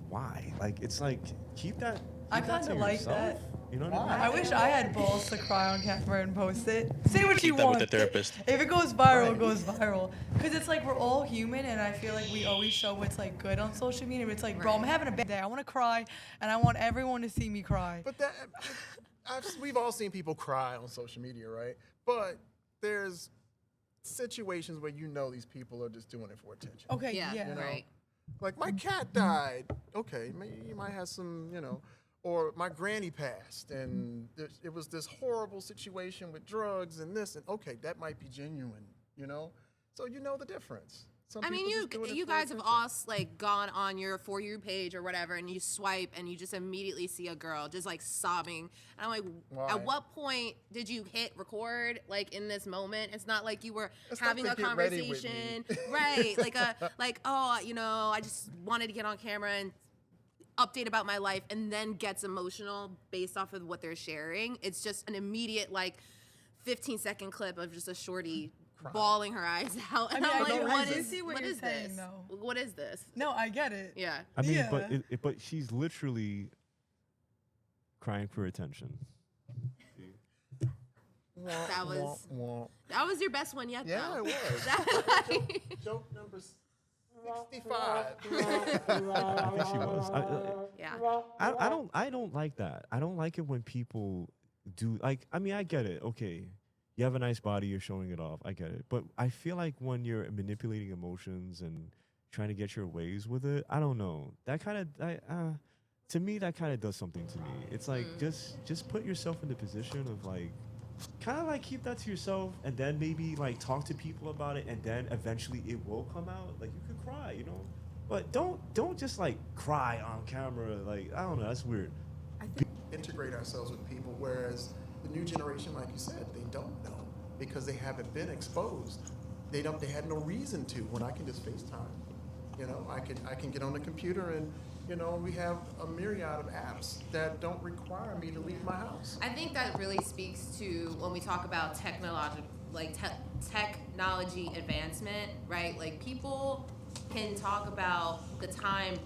why? Like, it's like keep that. I kind of like that. You know what I mean? I wish I had balls to cry on camera and post it. Say what you That want. with the therapist. If it goes viral, it goes viral. Because it's like we're all human, and I feel like we always show what's like good on social media. It's like, bro, I'm having a bad day. I want to cry, and I want everyone to see me cry. But we've all seen people cry on social media, right? But there's situations where you know these people are just doing it for attention. Okay, Yeah, yeah. You know? right. Like, my cat died. Okay, maybe you might have some, you know, or my granny passed, and it was this horrible situation with drugs and this, and okay, that might be genuine, you know? So you know the difference. Some I mean, people just doing it you for guys have attention. all like gone on your For You page or whatever, and you swipe, and you just immediately see a girl just like sobbing. And I'm like, Why? at what point did you hit record? Like in this moment, it's not like you were It's not having to a get ready with me. conversation, right? Like oh, you know, I just wanted to get on camera and update about my life, and then gets emotional based off of what they're sharing. It's just an immediate like 15-second clip of just a shorty bawling her eyes out. I And mean, I'm I like, do- what I do is see what what you're is saying, this? though. What is this? No, I get it. Yeah. I mean, Yeah. but she's literally crying for attention. That was- Wah. That was your best one yet, Yeah, though. it was. That- Joke number 65. I think she was. yeah. I don't like that. I don't like it when people do, like, I mean, I get it. Okay, you have a nice body, you're showing it off. I get it. But I feel like when you're manipulating emotions and trying to get your ways with it, I don't know. That kind of, to me, that kind of does something to me. It's like, just put yourself in the position of like, kind of like keep that to yourself, and then maybe like talk to people about it, and then eventually it will come out. Like, you could cry, you know? But don't just like cry on camera. Like, I don't know, that's weird. Integrate ourselves with people, whereas the new generation, like you said, they don't know because they haven't been exposed. They had no reason to. When I can just FaceTime, you know, I can get on the computer, and you know, we have a myriad of apps that don't require me to leave my house. I think that really speaks to when we talk about technology advancement, right? Like, people can talk about the time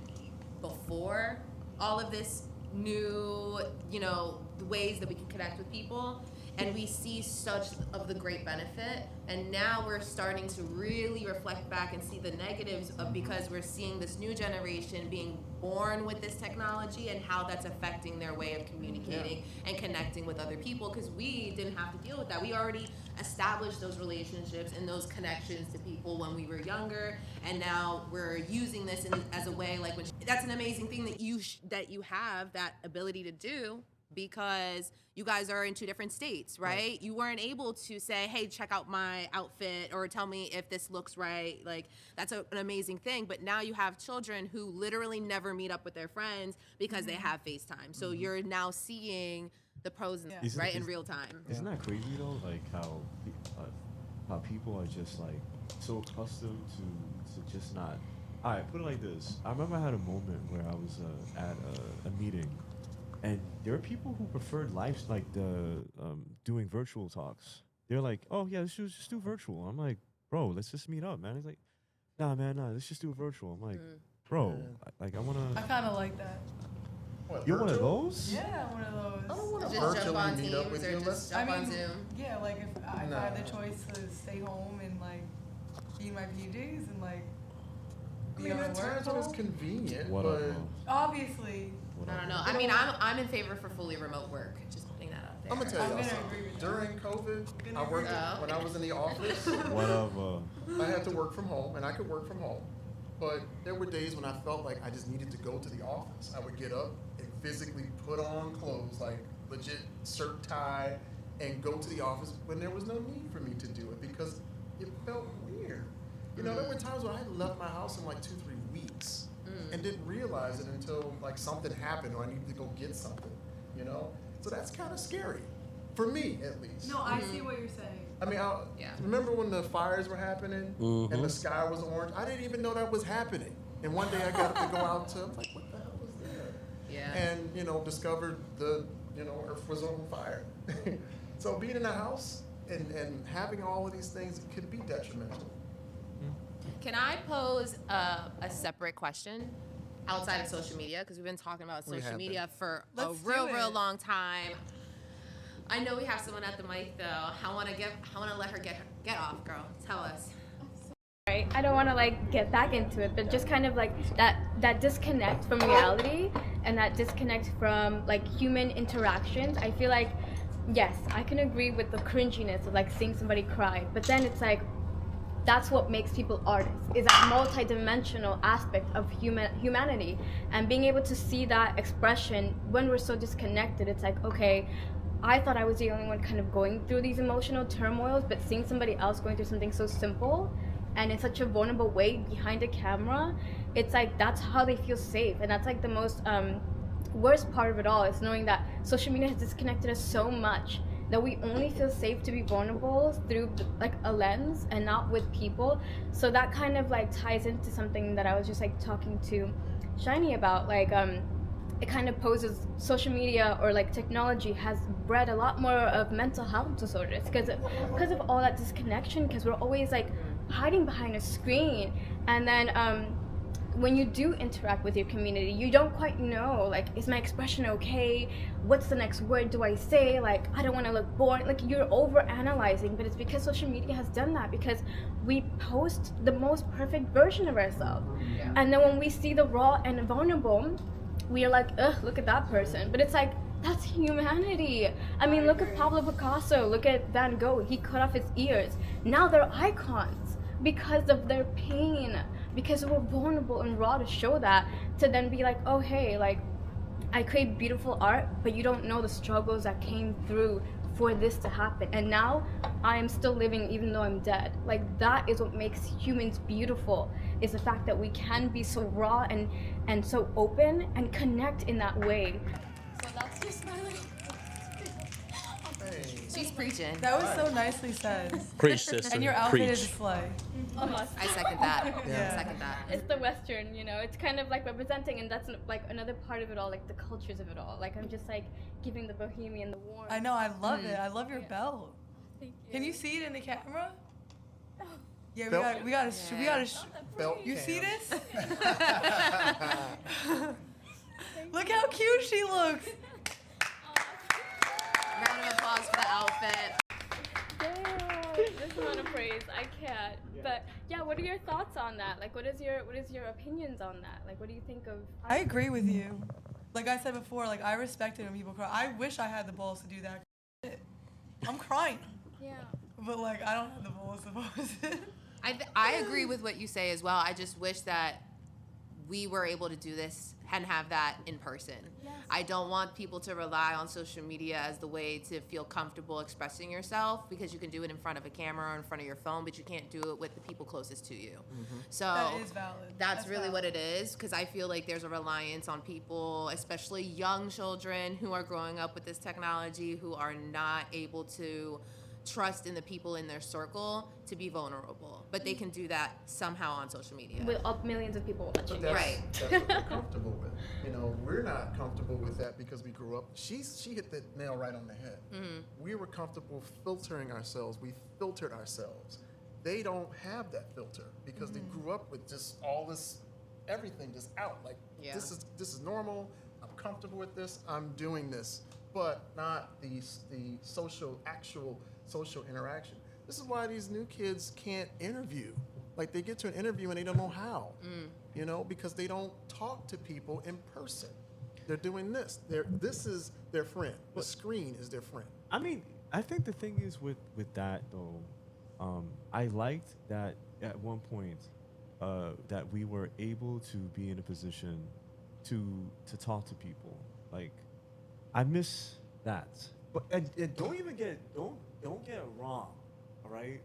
before all of this new, you know, the ways that we can connect with people, and we see such of the great benefit, and now we're starting to really reflect back and see the negatives of, because we're seeing this new generation being born with this technology and how that's affecting their way of communicating and connecting with other people, because we didn't have to deal with that. We already established those relationships and those connections to people when we were younger, and now we're using this as a way, like, which that's an amazing thing that you have that ability to do, because you guys are in two different states, right? You weren't able to say, hey, check out my outfit, or tell me if this looks right. Like, that's an amazing thing. But now you have children who literally never meet up with their friends because they have FaceTime. So you're now seeing the pros and right in real time. Isn't that crazy though? Like how people are just like so accustomed to just not. All right, put it like this. I remember I had a moment where I was at a meeting, and there are people who preferred lives like the doing virtual talks. They're like, oh yeah, let's just do virtual. I'm like, bro, let's just meet up, man. He's like, nah, let's just do virtual. I'm like, bro, I wanna. I kind of like that. What, You're one of virtual? those? Yeah, one of those. I don't want to Just jump virtually on meet up Teams with or you. just Let's jump on Zoom. Yeah, like if I had the No. choice to stay home and like be in my PJs and like I mean, at times when it's convenient, What but Obviously. I don't know. I mean, I'm in favor for fully remote work. Just putting that out there. I'm gonna tell I'm y'all gonna something. agree with During COVID, I worked when I was in the office. Whatever. I had to work from home, and I could work from home. But there were days when I felt like I just needed to go to the office. I would get up and physically put on clothes, like legit shirt, tie, and go to the office when there was no need for me to do it because it felt weird. You know, there were times when I had left my house in like 2-3 weeks and didn't realize it until like something happened or I needed to go get something, you know? So that's kind of scary, for me at least. No, I see what you're saying. I mean, remember when the fires were happening and the sky was orange? I didn't even know that was happening. And one day I got up to go out to, I'm like, what the hell was there? Yeah. And, you know, discovered Earth was on fire. So being in a house and having all of these things could be detrimental. Can I pose a separate question outside of social media? Because we've been talking about We social have media for Let's a do real it. long time. I know we have someone at the mic though. I want to let her get off, girl. Tell us. Right? I don't want to like get back into it, but just kind of like that disconnect from reality and that disconnect from like human interactions. I feel like, yes, I can agree with the cringiness of like seeing somebody cry, but then it's like that's what makes people artists, is that multi-dimensional aspect of humanity, and being able to see that expression when we're so disconnected. It's like, okay, I thought I was the only one kind of going through these emotional turmoils, but seeing somebody else going through something so simple and in such a vulnerable way behind a camera, it's like that's how they feel safe. And that's like the most worst part of it all, is knowing that social media has disconnected us so much that we only feel safe to be vulnerable through like a lens and not with people. So that kind of like ties into something that I was just like talking to Shiny about, like it kind of poses social media or like technology has bred a lot more of mental health disorders because of all that disconnection, because we're always like hiding behind a screen. And then when you do interact with your community, you don't quite know, like, is my expression okay? What's the next word do I say? Like, I don't want to look boring. Like, you're over analyzing, but it's because social media has done that, because we post the most perfect version of ourselves. Yeah. And then when we see the raw and vulnerable, we are like, ugh, look at that person. But it's like, that's humanity. I mean, look at Pablo Picasso, look at Van Gogh. He cut off his ears. Now they're icons because of their pain, because we're vulnerable and raw to show that, to then be like, oh, hey, like, I create beautiful art, but you don't know the struggles that came through for this to happen. And now I am still living even though I'm dead. Like, that is what makes humans beautiful, is the fact that we can be so raw and so open and connect in that way. So that's just my little. She's preaching. That was so nicely said. Preach, sister. And your outfit Preach. is a slay. Almost. I second that. Yeah. Second that. It's the Western, you know, it's kind of like representing, and that's like another part of it all, like the cultures of it all. Like, I'm just like giving the bohemian, the warmth. I know, I love it. I love your belt. Thank you. Can you see it in the camera? Yeah, Belt? we gotta, Belt you cam. see this? Look how cute she looks. Round of applause for the outfit. This amount of praise, I can't. But yeah, what are your thoughts on that? Like, what is your opinions on that? Like, what do you think of? I agree with you. Like I said before, like I respect it when people cry. I wish I had the balls to do that. I'm crying, Yeah. but like I don't have the balls to post it. I agree with what you say as well. I just wish that we were able to do this and have that in person. Yes. I don't want people to rely on social media as the way to feel comfortable expressing yourself, because you can do it in front of a camera or in front of your phone, but you can't do it with the people closest to you. So That is valid. that's really valid. what it is, because I feel like there's a reliance on people, especially young children who are growing up with this technology, who are not able to trust in the people in their circle to be vulnerable, but they can do that somehow on social media. With millions of people watching. But Right. That's what we're comfortable with. You know, we're not comfortable with that because we grew up. She hit the nail right on the head. We were comfortable filtering ourselves. We filtered ourselves. They don't have that filter because they grew up with just all this, everything just out. Like, Yeah. this is normal. I'm comfortable with this. I'm doing this, but not the actual social interaction. This is why these new kids can't interview. Like they get to an interview and they don't know how, you know, because they don't talk to people in person. They're doing this. This is their friend. The screen is their friend. I mean, I think the thing is with that though, I liked that at one point that we were able to be in a position to talk to people. Like, I miss that. But and don't get it wrong, all right?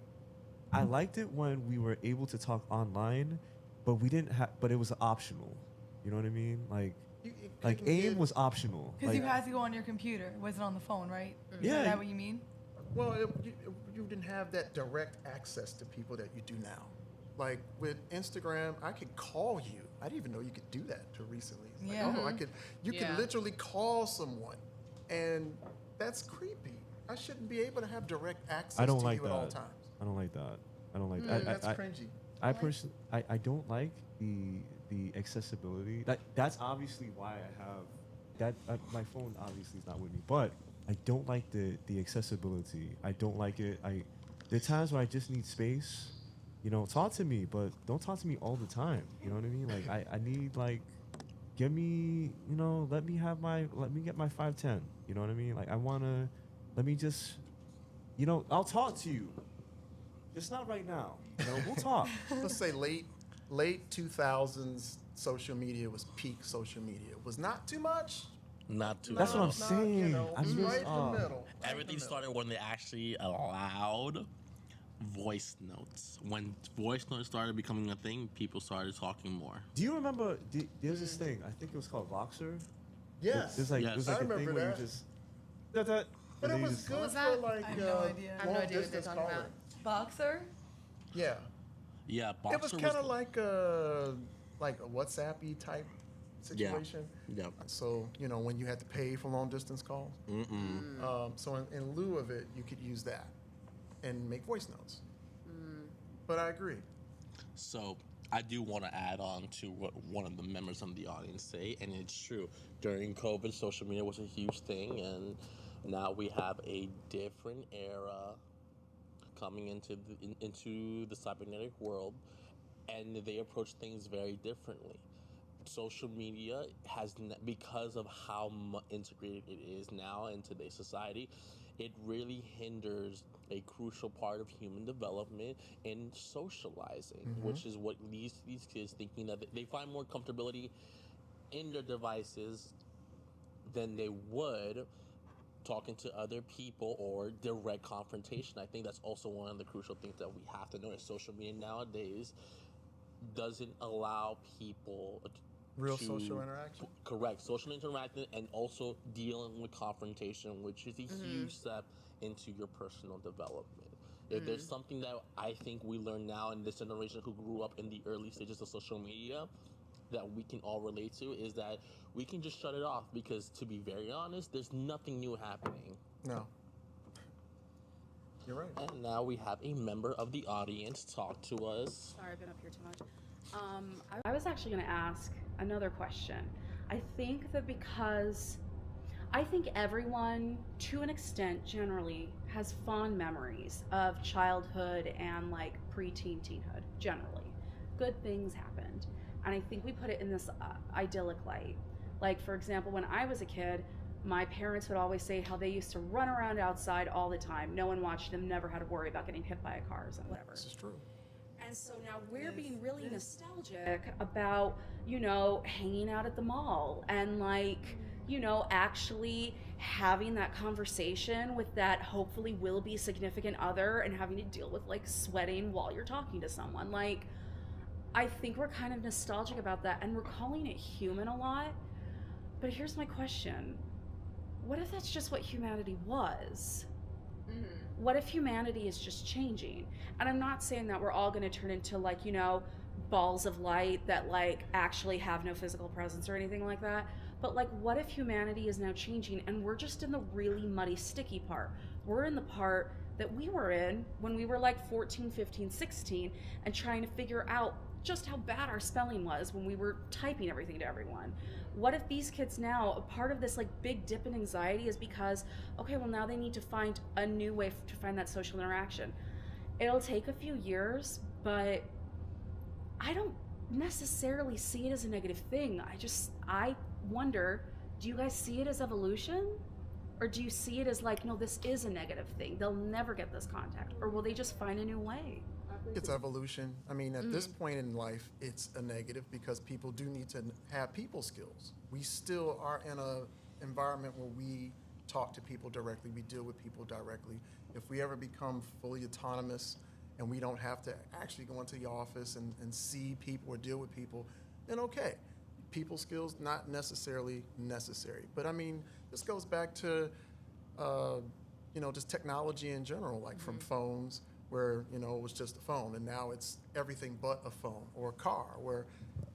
I liked it when we were able to talk online, but we didn't have. But it was optional. You know what I mean? Like AIM was optional. Because like, you had to go on your computer. It wasn't on the phone, right? Yeah. Is that what you mean? Well, you didn't have that direct access to people that you do now. Like with Instagram, I could call you. I didn't even know you could do that till recently. It's like, Yeah. oh, you could literally call someone, and that's creepy. I shouldn't be able to have direct access I don't to like you that. at all times. I don't like that. I don't like That's I cringy. I don't like the accessibility. That's obviously why I have that. My phone obviously is not with me, but I don't like the accessibility. I don't like it. There are times where I just need space. You know, talk to me, but don't talk to me all the time. You know what I mean? Like I need like, give me, you know, let me get my 510. You know what I mean? Like let me just, you know, I'll talk to you. Just not right now. You know, we'll talk. Let's say late 2000s social media was peak social media. It was not too much. Not too That's what I'm much. saying. You know, I miss, right in the middle. Everything started when they actually allowed voice notes. When voice notes started becoming a thing, people started talking more. Do you remember? There's this thing. I think it was called Voxer. Yes. There's like Yes. it was I like a remember thing where you that. just But and it then you was just- good was for that? like I have no idea. I have no idea what they're long-distance talking calling. about. Boxer? Yeah. Yeah, It Boxer was kind of like a WhatsApp-y type situation. Yeah. So, you know, when you had to pay for long distance calls. So in lieu of it, you could use that and make voice notes. But I agree. So I do want to add on to what one of the members of the audience say, and it's true. During COVID, social media was a huge thing, and now we have a different era coming into the cybernetic world, and they approach things very differently. Social media has, because of how integrated it is now in today's society, it really hinders a crucial part of human development in socializing, which is what these kids thinking that they find more comfortability in their devices than they would talking to other people or direct confrontation. I think that's also one of the crucial things that we have to notice. Social media nowadays doesn't allow people Real to- social interaction. Correct. Social interaction and also dealing with confrontation, which is a huge step into your personal development. If there's something that I think we learn now in this generation who grew up in the early stages of social media that we can all relate to, is that we can just shut it off, because to be very honest, there's nothing new happening. No. You're right. And now we have a member of the audience talk to us. Sorry, I've been up here too much. I was actually going to ask another question. I think that because I think everyone, to an extent, generally has fond memories of childhood and like preteen, teenhood. Generally, good things happened, and I think we put it in this idyllic light. Like, for example, when I was a kid, my parents would always say how they used to run around outside all the time. No one watched them, never had to worry about getting hit by a car and whatever. This is true. And so now we're being really nostalgic about, you know, hanging out at the mall and like, you know, actually having that conversation with that hopefully will be significant other and having to deal with like sweating while you're talking to someone. Like, I think we're kind of nostalgic about that and we're calling it human a lot. But here's my question. What if that's just what humanity was? What if humanity is just changing? And I'm not saying that we're all going to turn into like, you know, balls of light that like actually have no physical presence or anything like that. But like, what if humanity is now changing and we're just in the really muddy, sticky part? We're in the part that we were in when we were like 14, 15, 16 and trying to figure out just how bad our spelling was when we were typing everything to everyone. What if these kids now, a part of this like big dip in anxiety is because, okay, well now they need to find a new way to find that social interaction. It'll take a few years, but I don't necessarily see it as a negative thing. I wonder, do you guys see it as evolution? Or do you see it as like, no, this is a negative thing. They'll never get this contact. Or will they just find a new way? It's evolution. I mean, at this point in life, it's a negative because people do need to have people skills. We still are in a environment where we talk to people directly, we deal with people directly. If we ever become fully autonomous and we don't have to actually go into the office and see people or deal with people, then okay. People skills, not necessarily necessary. But I mean, this goes back to, just technology in general, like from phones, where, it was just a phone, and now it's everything but a phone, or a car, where,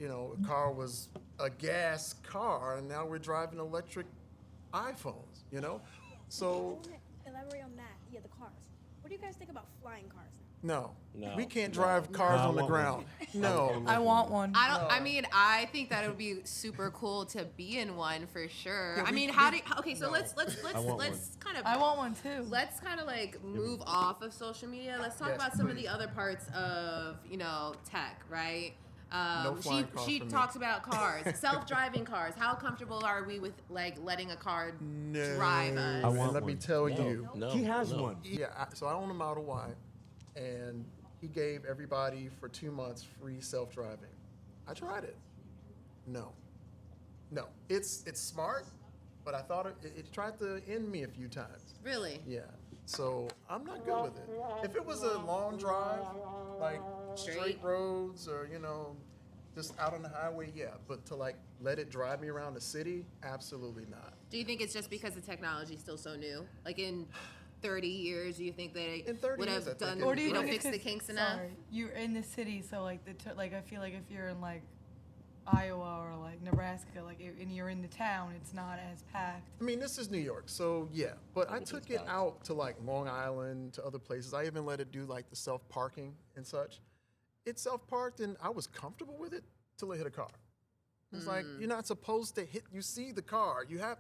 a car was a gas car, and now we're driving electric iPhones, So, Elaborate on that. Yeah, the cars. What do you guys think about flying cars? no. No. We can't drive cars on the ground. No. I want one. I mean, I think that it would be super cool to be in one for sure. Yeah, I mean, no. let's one. kind of I want one too. let's kind of like move off of social media. Let's talk Yes, about some of please. the other parts of, tech, right? No flying cars she for me. talks about cars, self-driving cars. How comfortable are we with like letting a car No. drive us? I want Let me one. tell you. No, He has no. one. Yeah, so I own a Model Y, and he gave everybody for 2 months free self-driving. I tried it. No. It's smart, but I thought it tried to end me a few times. Really? Yeah. So I'm not good with it. If it was a long drive, like straight roads or, just out on the highway, yeah. But to like let it drive me around the city, absolutely not. Do you think it's just because the technology is still so new? Like in 30 years, do you think they In 30 would years, I have think done, it Or do you Right. think fix the it's 'cause- kinks enough? Sorry, you're in the city, so like I feel like if you're in like Iowa or like Nebraska, like and you're in the town, it's not as packed. I mean, this is New York, so yeah. But I It is took it packed. out to like Long Island, to other places. I even let it do like the self-parking and such. It self-parked, and I was comfortable with it till it hit a car. It's like, you're not supposed to hit, you see the car. You have,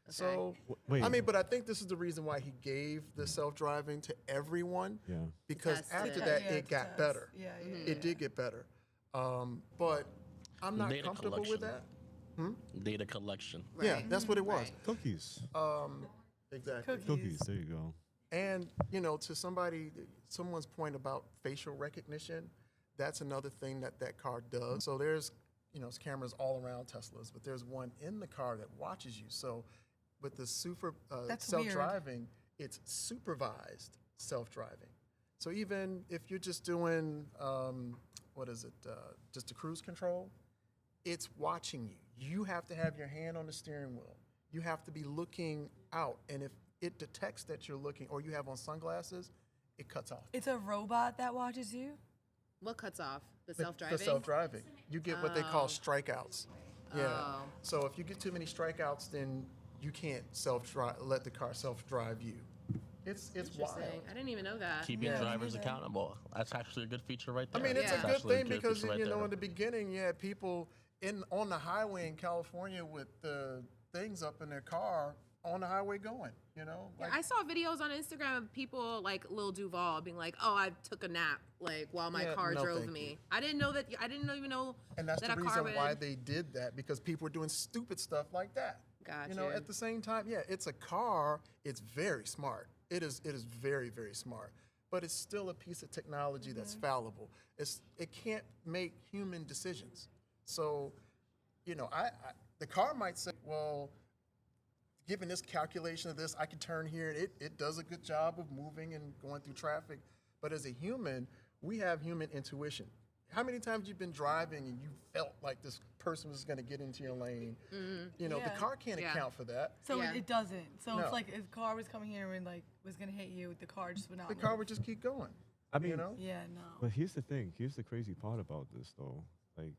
so, Wait. I mean, but I think this is the reason why he gave the self-driving to everyone. Yeah. Because Test after it. that, Yeah, it it's got test. better. Yeah, It did get better. But I'm not Data comfortable with that. collection. Data collection. Yeah, Right. that's what it was. Right. Cookies. Exactly. Cookies. There you go. And, to someone's point about facial recognition, that's another thing that car does. So there's, it's cameras all around Teslas, but there's one in the car that watches you. So with the That's weird. self-driving, it's supervised self-driving. So even if you're just doing, just a cruise control, it's watching you. You have to have your hand on the steering wheel. You have to be looking out. And if it detects that you're looking or you have on sunglasses, it cuts off. It's a robot that watches you. What cuts off? The The self-driving? self-driving. You get what they call strikeouts. Yeah. Oh. So if you get too many strikeouts, then you can't let the car self-drive you. It's wild. Interesting. I didn't even know that. Keeping Yeah. drivers accountable. That's actually a good feature right I there. mean, it's Yeah. a good Actually thing because feature right there. in the beginning, you had people on the highway in California with the things up in their car on the highway going. Yeah, I saw videos on Instagram of people like Lil Duval being like, "Oh, I took a nap like while my Yeah, car no, drove thank me." you. I didn't know that. I didn't even know And that's that the a car reason why would- they did that, because people were doing stupid stuff like that. Gotcha. At the same time, yeah, it's a car. It's very smart. It is very, very smart. But it's still a piece of technology that's fallible. It can't make human decisions. So, the car might say, well, given this calculation of this, I can turn here, and it does a good job of moving and going through traffic. But as a human, we have human intuition. How many times you've been driving and you felt like this person was going to get into your lane? The Yeah. car can't Yeah. account for that. So Yeah. it doesn't. So No. if like if a car was coming here and like was gonna hit you, the car just would not. The move. car would just keep going. I mean, Yeah, no. but here's the thing. Here's the crazy part about this, though. Like,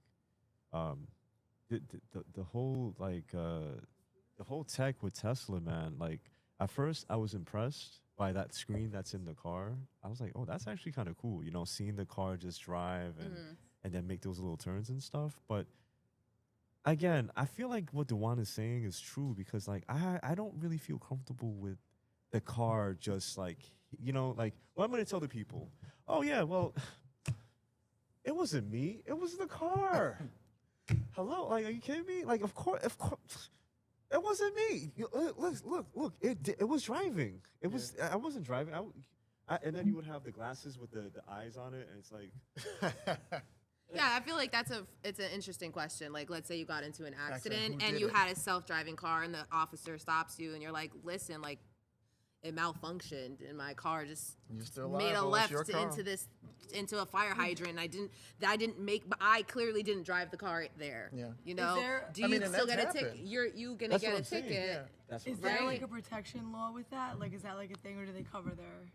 the whole the whole tech with Tesla, man. Like, at first I was impressed by that screen that's in the car. I was like, oh, that's actually kind of cool. Seeing the car just drive and then make those little turns and stuff. But again, I feel like what Dewan is saying is true because like I don't really feel comfortable with the car just like, well, I'm going to tell the people, oh yeah, well, It wasn't me. It was the car. Hello? Like, are you kidding me? Like, of course. It wasn't me. Look. It was driving. It was. I wasn't driving. And then you would have the glasses with the eyes on it, and it's like. Yeah, I feel like it's an interesting question. Like, let's say you got into an accident who and did you it? had a self-driving car, and the officer stops you, and you're like, "Listen, like, it malfunctioned, and my car just You're still made a liable. It's left your car. into a fire hydrant. I clearly didn't drive the car there. Yeah. You know, there- do I you mean, and still that's get a ticket? happened. You gonna That's get what a I'm saying, ticket? Yeah. That's Is what there Right. like a protection law with that? Like, is that like a thing, or do they cover their?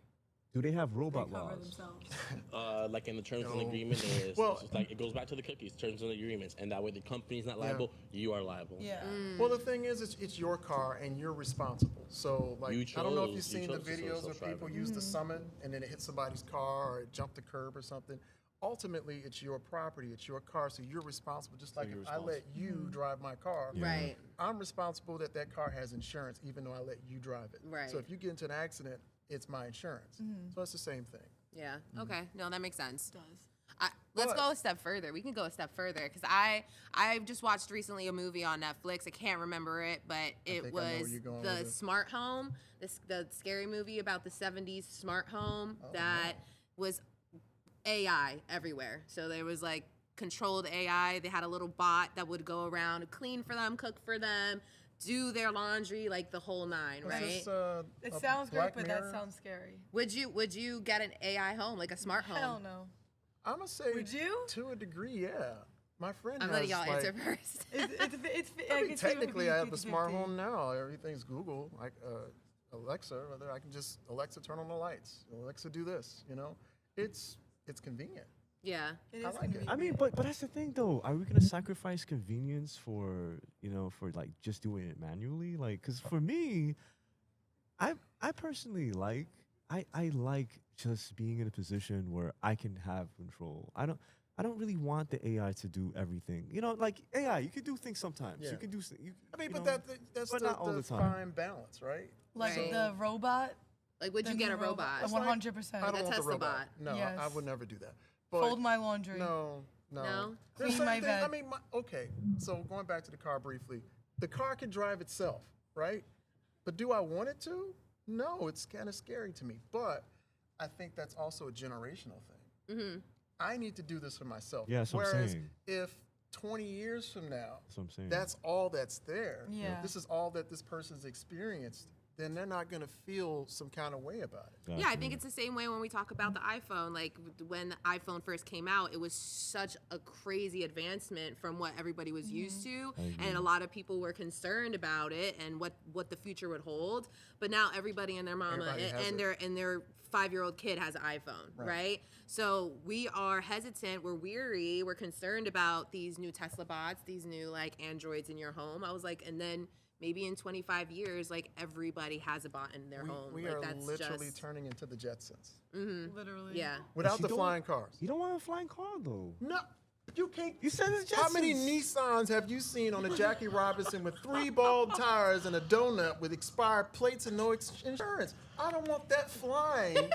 Do they have They robot cover laws? themselves. Like in the terms and No. agreement, there is. Well- It's just like it goes back to the cookies, terms and agreements, and that way the company's not liable, you are liable. Yeah. Well, the thing is, it's your car and you're responsible. So, like, You I don't know if you've chose- you seen the chose to videos where self-drive people it. use the summon and then it hits somebody's car or it jumped the curb or something. Ultimately, it's your property, it's your car, so you're responsible. Just like you're if I let you drive my car, Right. I'm responsible that that car has insurance, even though I let you drive it. Right. So if you get into an accident, it's my insurance. So it's the same thing. Yeah. Okay. No, that makes sense. Does. Let's But- go a step further. We can go a step further because I just watched recently a movie on Netflix. I can't remember it, but it think I know where was you're going the with it. Smart Home, the scary movie about the '70s smart home Oh, that was AI everywhere. So there was like controlled AI. They had a little bot that would go around, clean for them, cook for them, do their laundry, like the whole nine, Was right? this, It a sounds great, Black but Mirror? that sounds scary. Would you get an AI home, like a smart home? Hell no. I'm going to say Would you? to a degree, yeah. My friend I'm has, letting y'all like, answer first. It's I mean, can see it would technically, be I have a smart 50-50. home now. Everything's Google, like Alexa. Whether I can just Alexa turn on the lights, Alexa do this. You know, it's convenient. Yeah. It I is like it. convenient. I mean, but that's the thing, though. Are we gonna sacrifice convenience for for like just doing it manually? Like, cause for me, I personally like I like just being in a position where I can have control. I don't really want the AI to do everything. You know, like AI, you can do things sometimes. Yeah. You can do. I mean, you but know, that's but the, not all the the time. fine balance, right? Like Right. the robot. Like, would you the get a new robot? It's like- 100%. I don't The want Tesla the robot. bot. No, I Yes. would never do that. But Fold my laundry. No. No? There's Clean certain my things- bed. I mean, okay. So going back to the car briefly, the car can drive itself, right? But do I want it to? No, it's kind of scary to me. But I think that's also a generational thing. Mm-hmm. I need to do this for myself. Yeah, that's what I'm Whereas saying. if 20 years from now, That's what I'm saying. that's all that's there. Yeah. This is all that this person's experienced. Then they're not going to feel some kind of way about it. Yeah, I think it's the same way when we talk about the iPhone. Like when the iPhone first came out, it was such a crazy advancement from what everybody was used to, and a lot of people were concerned about it and what the future would hold. But now everybody and their mama Everybody has and it. their 5-year-old kid has an iPhone, right? So we are hesitant, we're weary, we're concerned about these new Tesla bots, these new like androids in your home. I was like, and then maybe in 25 years, like everybody has a bot in their home. We like are that's literally just, turning into the Jetsons Literally. yeah. without you the don't- flying cars. You don't want a flying car though. No, you can't. You said it's How many Jetsons. Nissans have you seen on a Jackie Robinson with 3 bald tires and a donut with expired plates and no insurance? I don't want that flying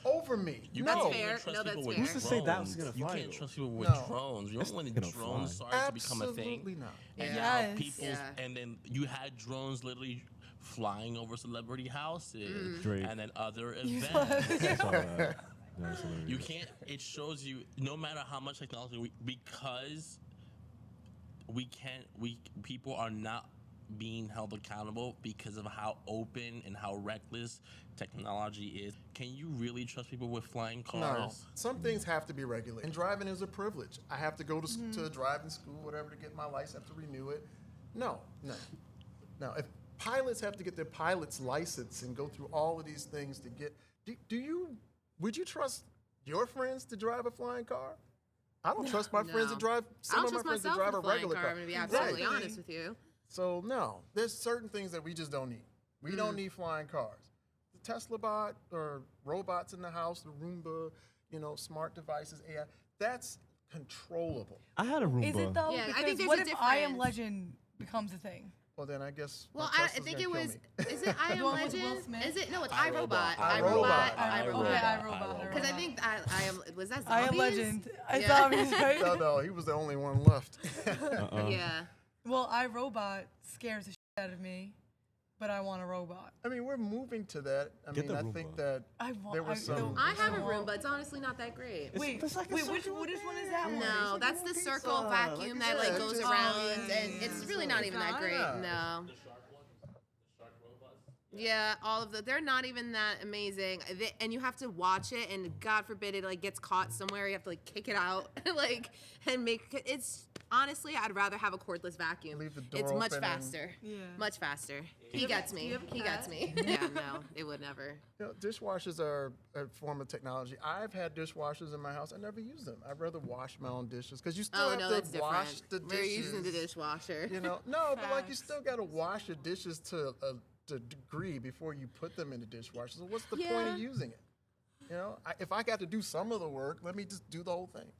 over me. You no. can't fair. even trust No, that's people with fair. Who's to say that was drones. gonna fly, You can't though? trust people with No. drones. You That's know when not the gonna drones fly. started to become a Absolutely thing? not. And Yes. people's, Yeah. and then you had drones literally flying over celebrity houses Drake. and then other I events. saw that. That's hilarious. You can't. It shows you no matter how much technology because we can't. People are not being held accountable because of how open and how reckless technology is. Can you really trust people with flying No, cars? some things have to be regulated. And driving is a privilege. I have to go to driving school, whatever, to get my license, have to renew it. No. Now, if pilots have to get their pilot's license and go through all of these things to get, would you trust your friends to drive a flying car? I don't trust my friends to No. drive. I Some don't of my trust friends to myself drive with a a flying regular car. car. I'm gonna be absolutely Right. honest with you. So no, there's certain things that we just don't need. We don't need flying cars. The Tesla bot or robots in the house, the Roomba, smart devices, AI, that's controllable. I had a Roomba. Is it though? Yeah, I Because think there's what a if I Am difference. Legend becomes a thing? Well, then I guess. Well, my I Tesla's think gonna it kill was. me. Is it I Am The one with Will Legend? Smith? Is it? No, it's iRobot. iRobot. Okay, iRobot. Because I think I am. Was that zombies? I Am Legend. I Yeah. zombies, right? No, he was the only one left. Yeah. Well, iRobot scares the shit out of me, but I want a robot. I mean, we're moving to that. I Get mean, the I Roomba. think that I want. there was some. I have a Roomba. It's honestly not that great. Wait, It's like a which circular one is that one? No, that's the circle pizza. vacuum Like, that yeah, goes just- around, yeah, and yeah, it's yeah. really not even that great. Yeah. No. Yeah, all of they're not even that amazing, and you have to watch it, and God forbid it like gets caught somewhere, you have to like kick it out, like, and make it's. Honestly, I'd rather have a cordless vacuum. Leave the door It's much open and- faster. Yeah. Much faster. you He have a- gets do me. you have a He gets cat? me. Yeah, no, it would never. You know, dishwashers are a form of technology. I've had dishwashers in my house. I never use them. I'd rather wash my own dishes because you still Oh have no, to that's wash different. the We're dishes. using the dishwasher. You know, no, but like you Facts. still got to wash your dishes to a degree before you put them in the dishwasher. So what's the point Yeah. of using it? You know, if I got to do some of the work, let me just do the whole thing.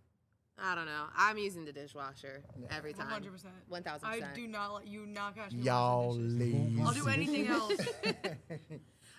I don't know. I'm using the dishwasher every time. 100%. 1000%. I do not let you not catch me Y'all washing dishes. lazy. I'll do anything else.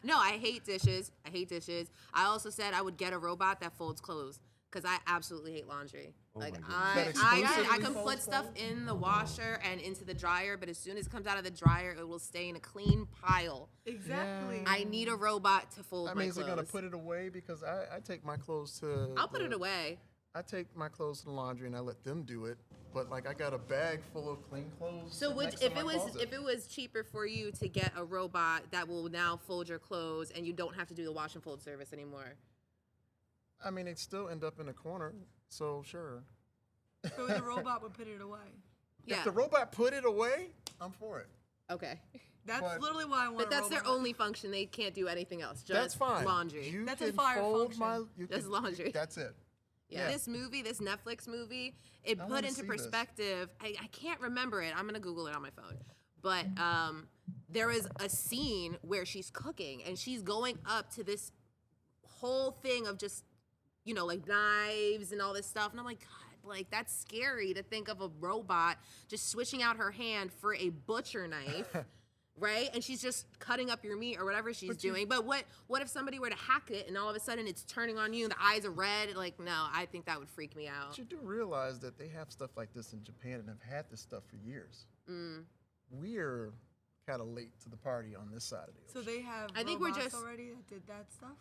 No, I hate dishes. I hate dishes. I also said I would get a robot that folds clothes because I absolutely hate laundry. Like my goodness. That I exclusively can folds put stuff clothes? in the washer and into the dryer, but as soon as it comes out of the dryer, it will stay in a clean pile. Exactly. I need a robot to fold I my mean, is it clothes. going to put it away? Because I take my clothes to. I'll put it the- away. I take my clothes to the laundry and I let them do it. But like I got a bag full of clean clothes. So sitting would next to if my it was closet. if it was cheaper for you to get a robot that will now fold your clothes and you don't have to do the wash and fold service anymore? I mean, it still end up in a corner. So sure. So the robot would put it away. Yeah. If the robot put it away, I'm for it. Okay. That's But- literally why I want. But a that's their robot. only function. They can't do anything else. Just That's fine. laundry. You That's a can fire fold function. my. You Just can- laundry. That's it. Yeah. This movie, this Netflix movie, it I put wanna into see this. perspective. I can't remember it. I'm gonna Google it on my phone. But there is a scene where she's cooking and she's going up to this whole thing of just, you know, like knives and all this stuff. And I'm like, God, like that's scary to think of a robot just switching out her hand for a butcher knife. Right? And she's just cutting up your meat or whatever she's doing. But what if somebody were to hack it and all of a sudden it's turning on you and the eyes are red? Like, no, I think that would freak me out. But you do realize that they have stuff like this in Japan and have had this stuff for years. We're kind of late to the party on this side of the So ocean. they have. I think we're robots just- already that did that stuff.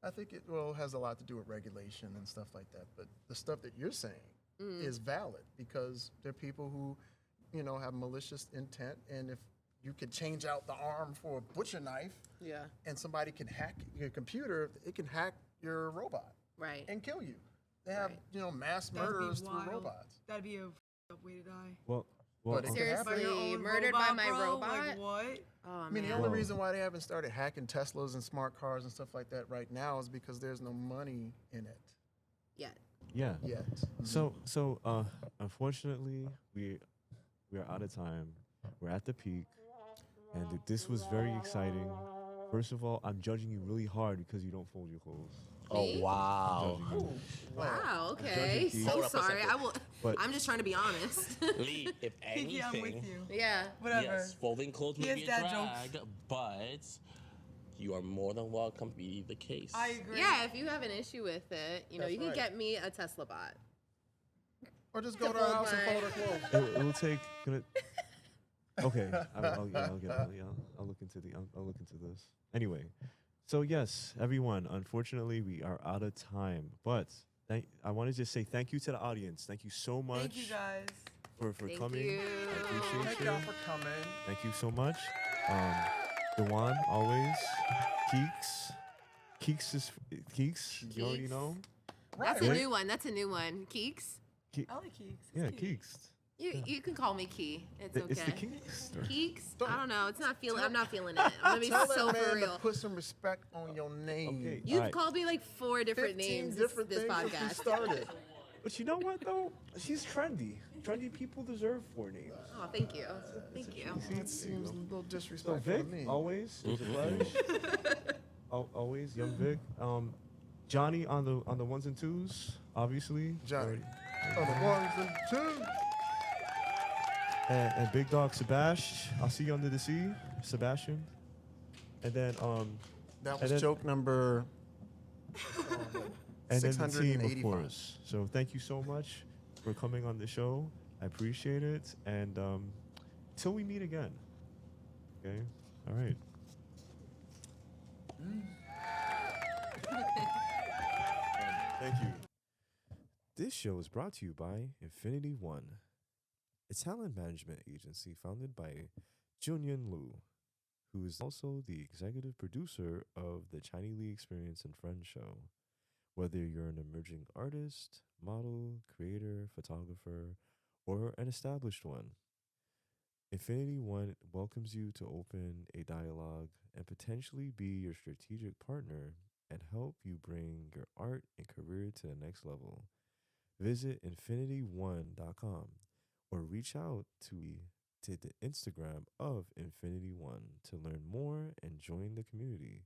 I think it has a lot to do with regulation and stuff like that. But the stuff that you're saying is valid because there are people who, you know, have malicious intent, and if you could change out the arm for a butcher knife, Yeah. and somebody can hack your computer, it can hack your robot Right. and kill you. They have, Right. you know, mass That'd be murderers through wild. robots. That'd be a f***ed up way to die. Well, But it okay. could happen. By your Seriously, own murdered robot, by my bro? robot? Like what? Oh, I mean, the man. only Well- reason why they haven't started hacking Teslas and smart cars and stuff like that right now is because there's no money in it Yeah. Yeah. yet. So unfortunately, we are out of time. We're at the peak, and this was very exciting. First of all, I'm judging you really hard because you don't fold your clothes. Oh Me? wow. Judging you. Wow. judging Okay. you. So Hold up a sorry. second. I will. But- I'm just trying to be honest. Lee, if anything, Yeah, I'm with you. Yeah. Whatever. yes, folding clothes He may has be a dad drag, jokes. but you are more than welcome to be the case. I agree. Yeah. If you have an issue with it, you know, That's you can right. get me a Tesla bot. Or just To go to our fold house and my- fold our clothes. It will take. Okay, I'll get. I'll look into I'll look into this. Anyway, so yes, everyone. Unfortunately, we are out of time. But I want to just say thank you to the audience. Thank you so much Thank you guys. for Thank coming. you. I appreciate Thank you. y'all for coming. Thank you so much. Dewan, always. Keeks. Keeks is Keeks. You already Keeks. know. That's a Right. new one. That's a new one. Keeks. I like Keeks. It's Yeah, cute. Keeks. You can call me Key. It's okay. It's the Keeks. Keeks? I don't know. It's not feeling. I'm not feeling it. I'm gonna be Tell so that for man real. to put some respect on your name. Okay. You've Alright. called me like 4 different 15 names different this things since we podcast. started. But you know what though? She's trendy. Trendy people deserve 4 names. Oh, thank you. Thank you. That seems a little So disrespectful Vic, to me. always, it was a pleasure. Always, young Vic. Johnny on the ones and twos, obviously. Johnny. Oh, the ones and twos. and Big Dog Sebastian. I'll see you under the sea, Sebastian. And then That and was then- joke number and then the team, of 685. course. So thank you so much for coming on the show. I appreciate it. And till we meet again. Okay. All right. Thank you. This show is brought to you by Infinity One, a talent management agency founded by Junyan who is also the executive producer of the Chineylee Experience and Friends show. Whether you're an emerging artist, model, creator, photographer, or an established one, Infinity One welcomes you to open a dialogue and potentially be your strategic partner and help you bring your art and career to the next level. Visit infinity1.com or reach out to the Instagram of Infinity One to learn more and join the community.